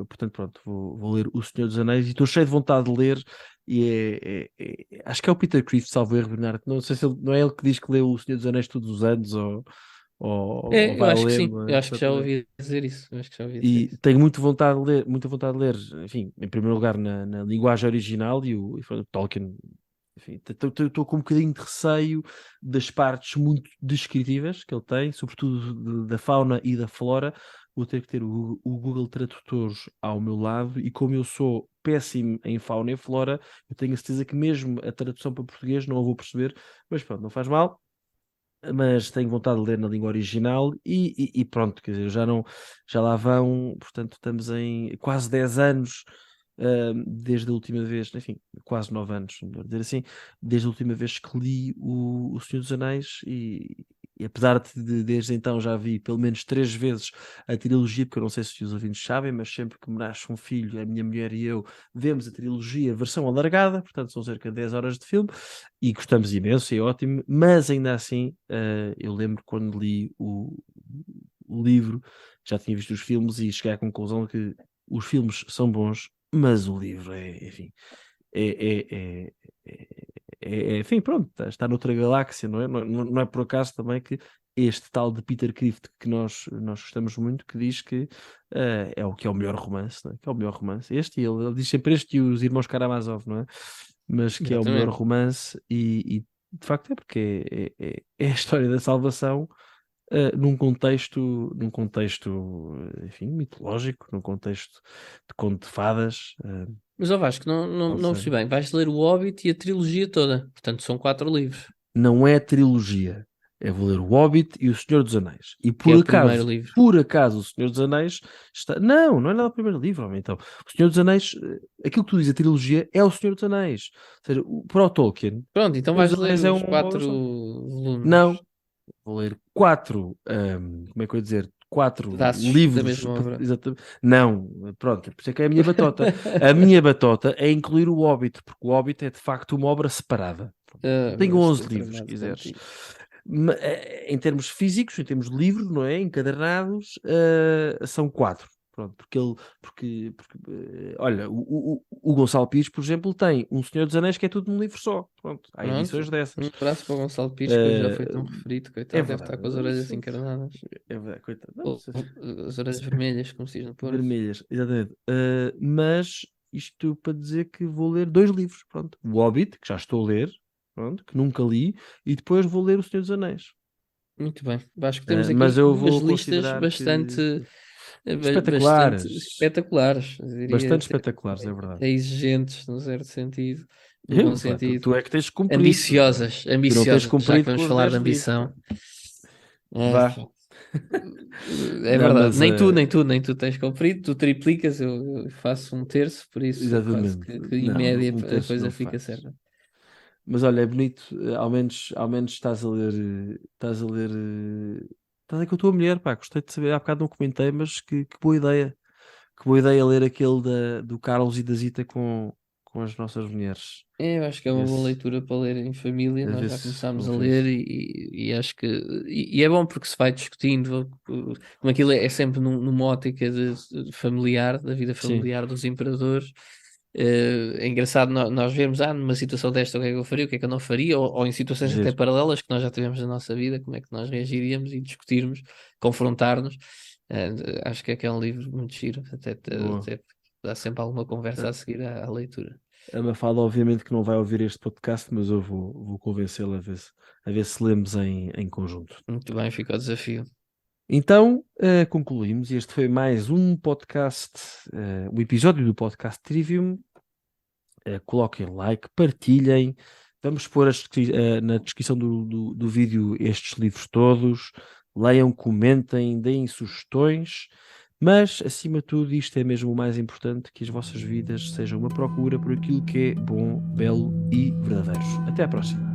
portanto pronto, vou ler O Senhor dos Anéis e estou cheio de vontade de ler. E acho que é o Peter Crift, salvo erro, Bernardo. Não sei se não é ele que diz que lê O Senhor dos Anéis todos os anos ou Eu vai acho que lendo, sim, não eu é? acho que já Exatamente. ouvi dizer isso. Eu acho que já ouvi dizer E isso. tenho muita vontade de ler, enfim, em primeiro lugar na linguagem original e pronto, Tolkien. Enfim, estou com um bocadinho de receio das partes muito descritivas que ele tem, sobretudo da fauna e da flora. Vou ter que ter o Google Tradutor ao meu lado e como eu sou péssimo em fauna e flora, eu tenho a certeza que mesmo a tradução para português não a vou perceber, mas pronto, não faz mal. Mas tenho vontade de ler na língua original e pronto, quer dizer, já lá vão, portanto, estamos em quase 10 anos desde a última vez, enfim, quase 9 anos, melhor dizer assim, desde a última vez que li o Senhor dos Anéis e apesar de desde então já vi pelo menos 3 vezes a trilogia, porque eu não sei se os ouvintes sabem, mas sempre que me nasce um filho, a minha mulher e eu vemos a trilogia versão alargada, portanto são cerca de 10 horas de filme e gostamos imenso, é ótimo, mas ainda assim eu lembro quando li o livro, já tinha visto os filmes e cheguei à conclusão que os filmes são bons, mas o livro enfim, é, é, é, é- enfim, pronto, está noutra galáxia, não é? Não é por acaso também que este tal de Peter Crift, que nós gostamos muito, que diz que é o que é o melhor romance, não é? Que é o melhor romance. Este, ele diz sempre este e os Irmãos Karamazov, não é? mas que é o melhor Exatamente. romance e de facto é porque é a história da salvação num contexto, enfim, mitológico, num contexto de conto de fadas, Mas, ó Vasco, ou não seja, percebi bem. Vais ler o Hobbit e a trilogia toda. Portanto, são 4 livros, não é trilogia. Eu vou ler o Hobbit e o Senhor dos Anéis. E que é o primeiro livro. por acaso, o Senhor dos Anéis está. Não, não é nada o primeiro livro, homem, então. O Senhor dos Anéis, aquilo que tu dizes, a trilogia, é o Senhor dos Anéis. Ou seja, para o Tolkien, Pronto, então o Senhor vais dos ler Anéis é os uma 4 obra só. volumes, Não, vou ler quatro, como é que eu ia dizer? Quatro pedaços da livros, mesma obra. exatamente. Não, pronto, por isso é que é a minha batota. A minha batota é incluir o Hobbit, porque o Hobbit é de facto uma obra separada. Eu tenho Mas 11 estou livros, se tramado quiseres. contigo. Em termos físicos, em termos de livros, não é? Encadernados, são quatro. Pronto, olha, o Gonçalo Pires, por exemplo, tem um Senhor dos Anéis que é tudo num livro só. Pronto, há Pronto. edições Um dessas. abraço para o Gonçalo Pires, que hoje já foi tão Uh, referido, é coitado, deve estar verdade, com as orelhas encarnadas. é verdade, coitado. Não, Ou as orelhas vermelhas, como se diz no Porto. vermelhas, exatamente. Mas isto para dizer que vou ler dois livros, pronto. O Hobbit, que já estou a ler, pronto, que nunca li, e depois vou ler O Senhor dos Anéis. Muito bem. Acho que temos Mas aqui eu duas vou listas considerar bastante, que bastante espetaculares, espetaculares. Eu diria bastante até, espetaculares, é verdade. até exigentes, num certo sentido, no bom Pá, tu, sentido. tu é que tens cumprido, Ambiciosas, tu não tens ambiciosas, já que cumprido com vamos os falar de 10 livros. ambição. Pá. É, Vá. pá. É Não, verdade. mas Nem tu tens cumprido, tu triplicas, eu faço um terço, por isso é quase exatamente. que em Não, média um a terço coisa não fica faz. certa. Mas olha, é bonito, ao menos estás a ler com a tua mulher, pá, gostei de saber, há bocado não comentei, mas que boa ideia ler aquele do Carlos e da Zita com as nossas mulheres, Eu acho que é a uma ver boa se, leitura para ler em família. a Nós ver já se começámos a ler convenço. e acho que e é bom porque se vai discutindo, como aquilo é sempre numa ótica de familiar, da vida Sim, familiar dos imperadores. É engraçado nós vermos, numa situação desta, o que é que eu faria, o que é que eu não faria, ou em situações até giro, paralelas que nós já tivemos na nossa vida, como é que nós reagiríamos e discutirmos, confrontar-nos. Acho que é um livro muito giro, boa. até dá sempre alguma conversa a seguir à leitura. A Mafalda, obviamente, que não vai ouvir este podcast, mas eu vou convencê-la a ver se lemos em conjunto. Muito bem, fica o desafio. Então, concluímos. Este foi mais um podcast, um episódio do podcast Trivium. Coloquem like, partilhem. Vamos pôr na descrição do vídeo estes livros todos. Leiam, comentem, deem sugestões. Mas, acima de tudo, isto é mesmo o mais importante: que as vossas vidas sejam uma procura por aquilo que é bom, belo e verdadeiro. Até à próxima.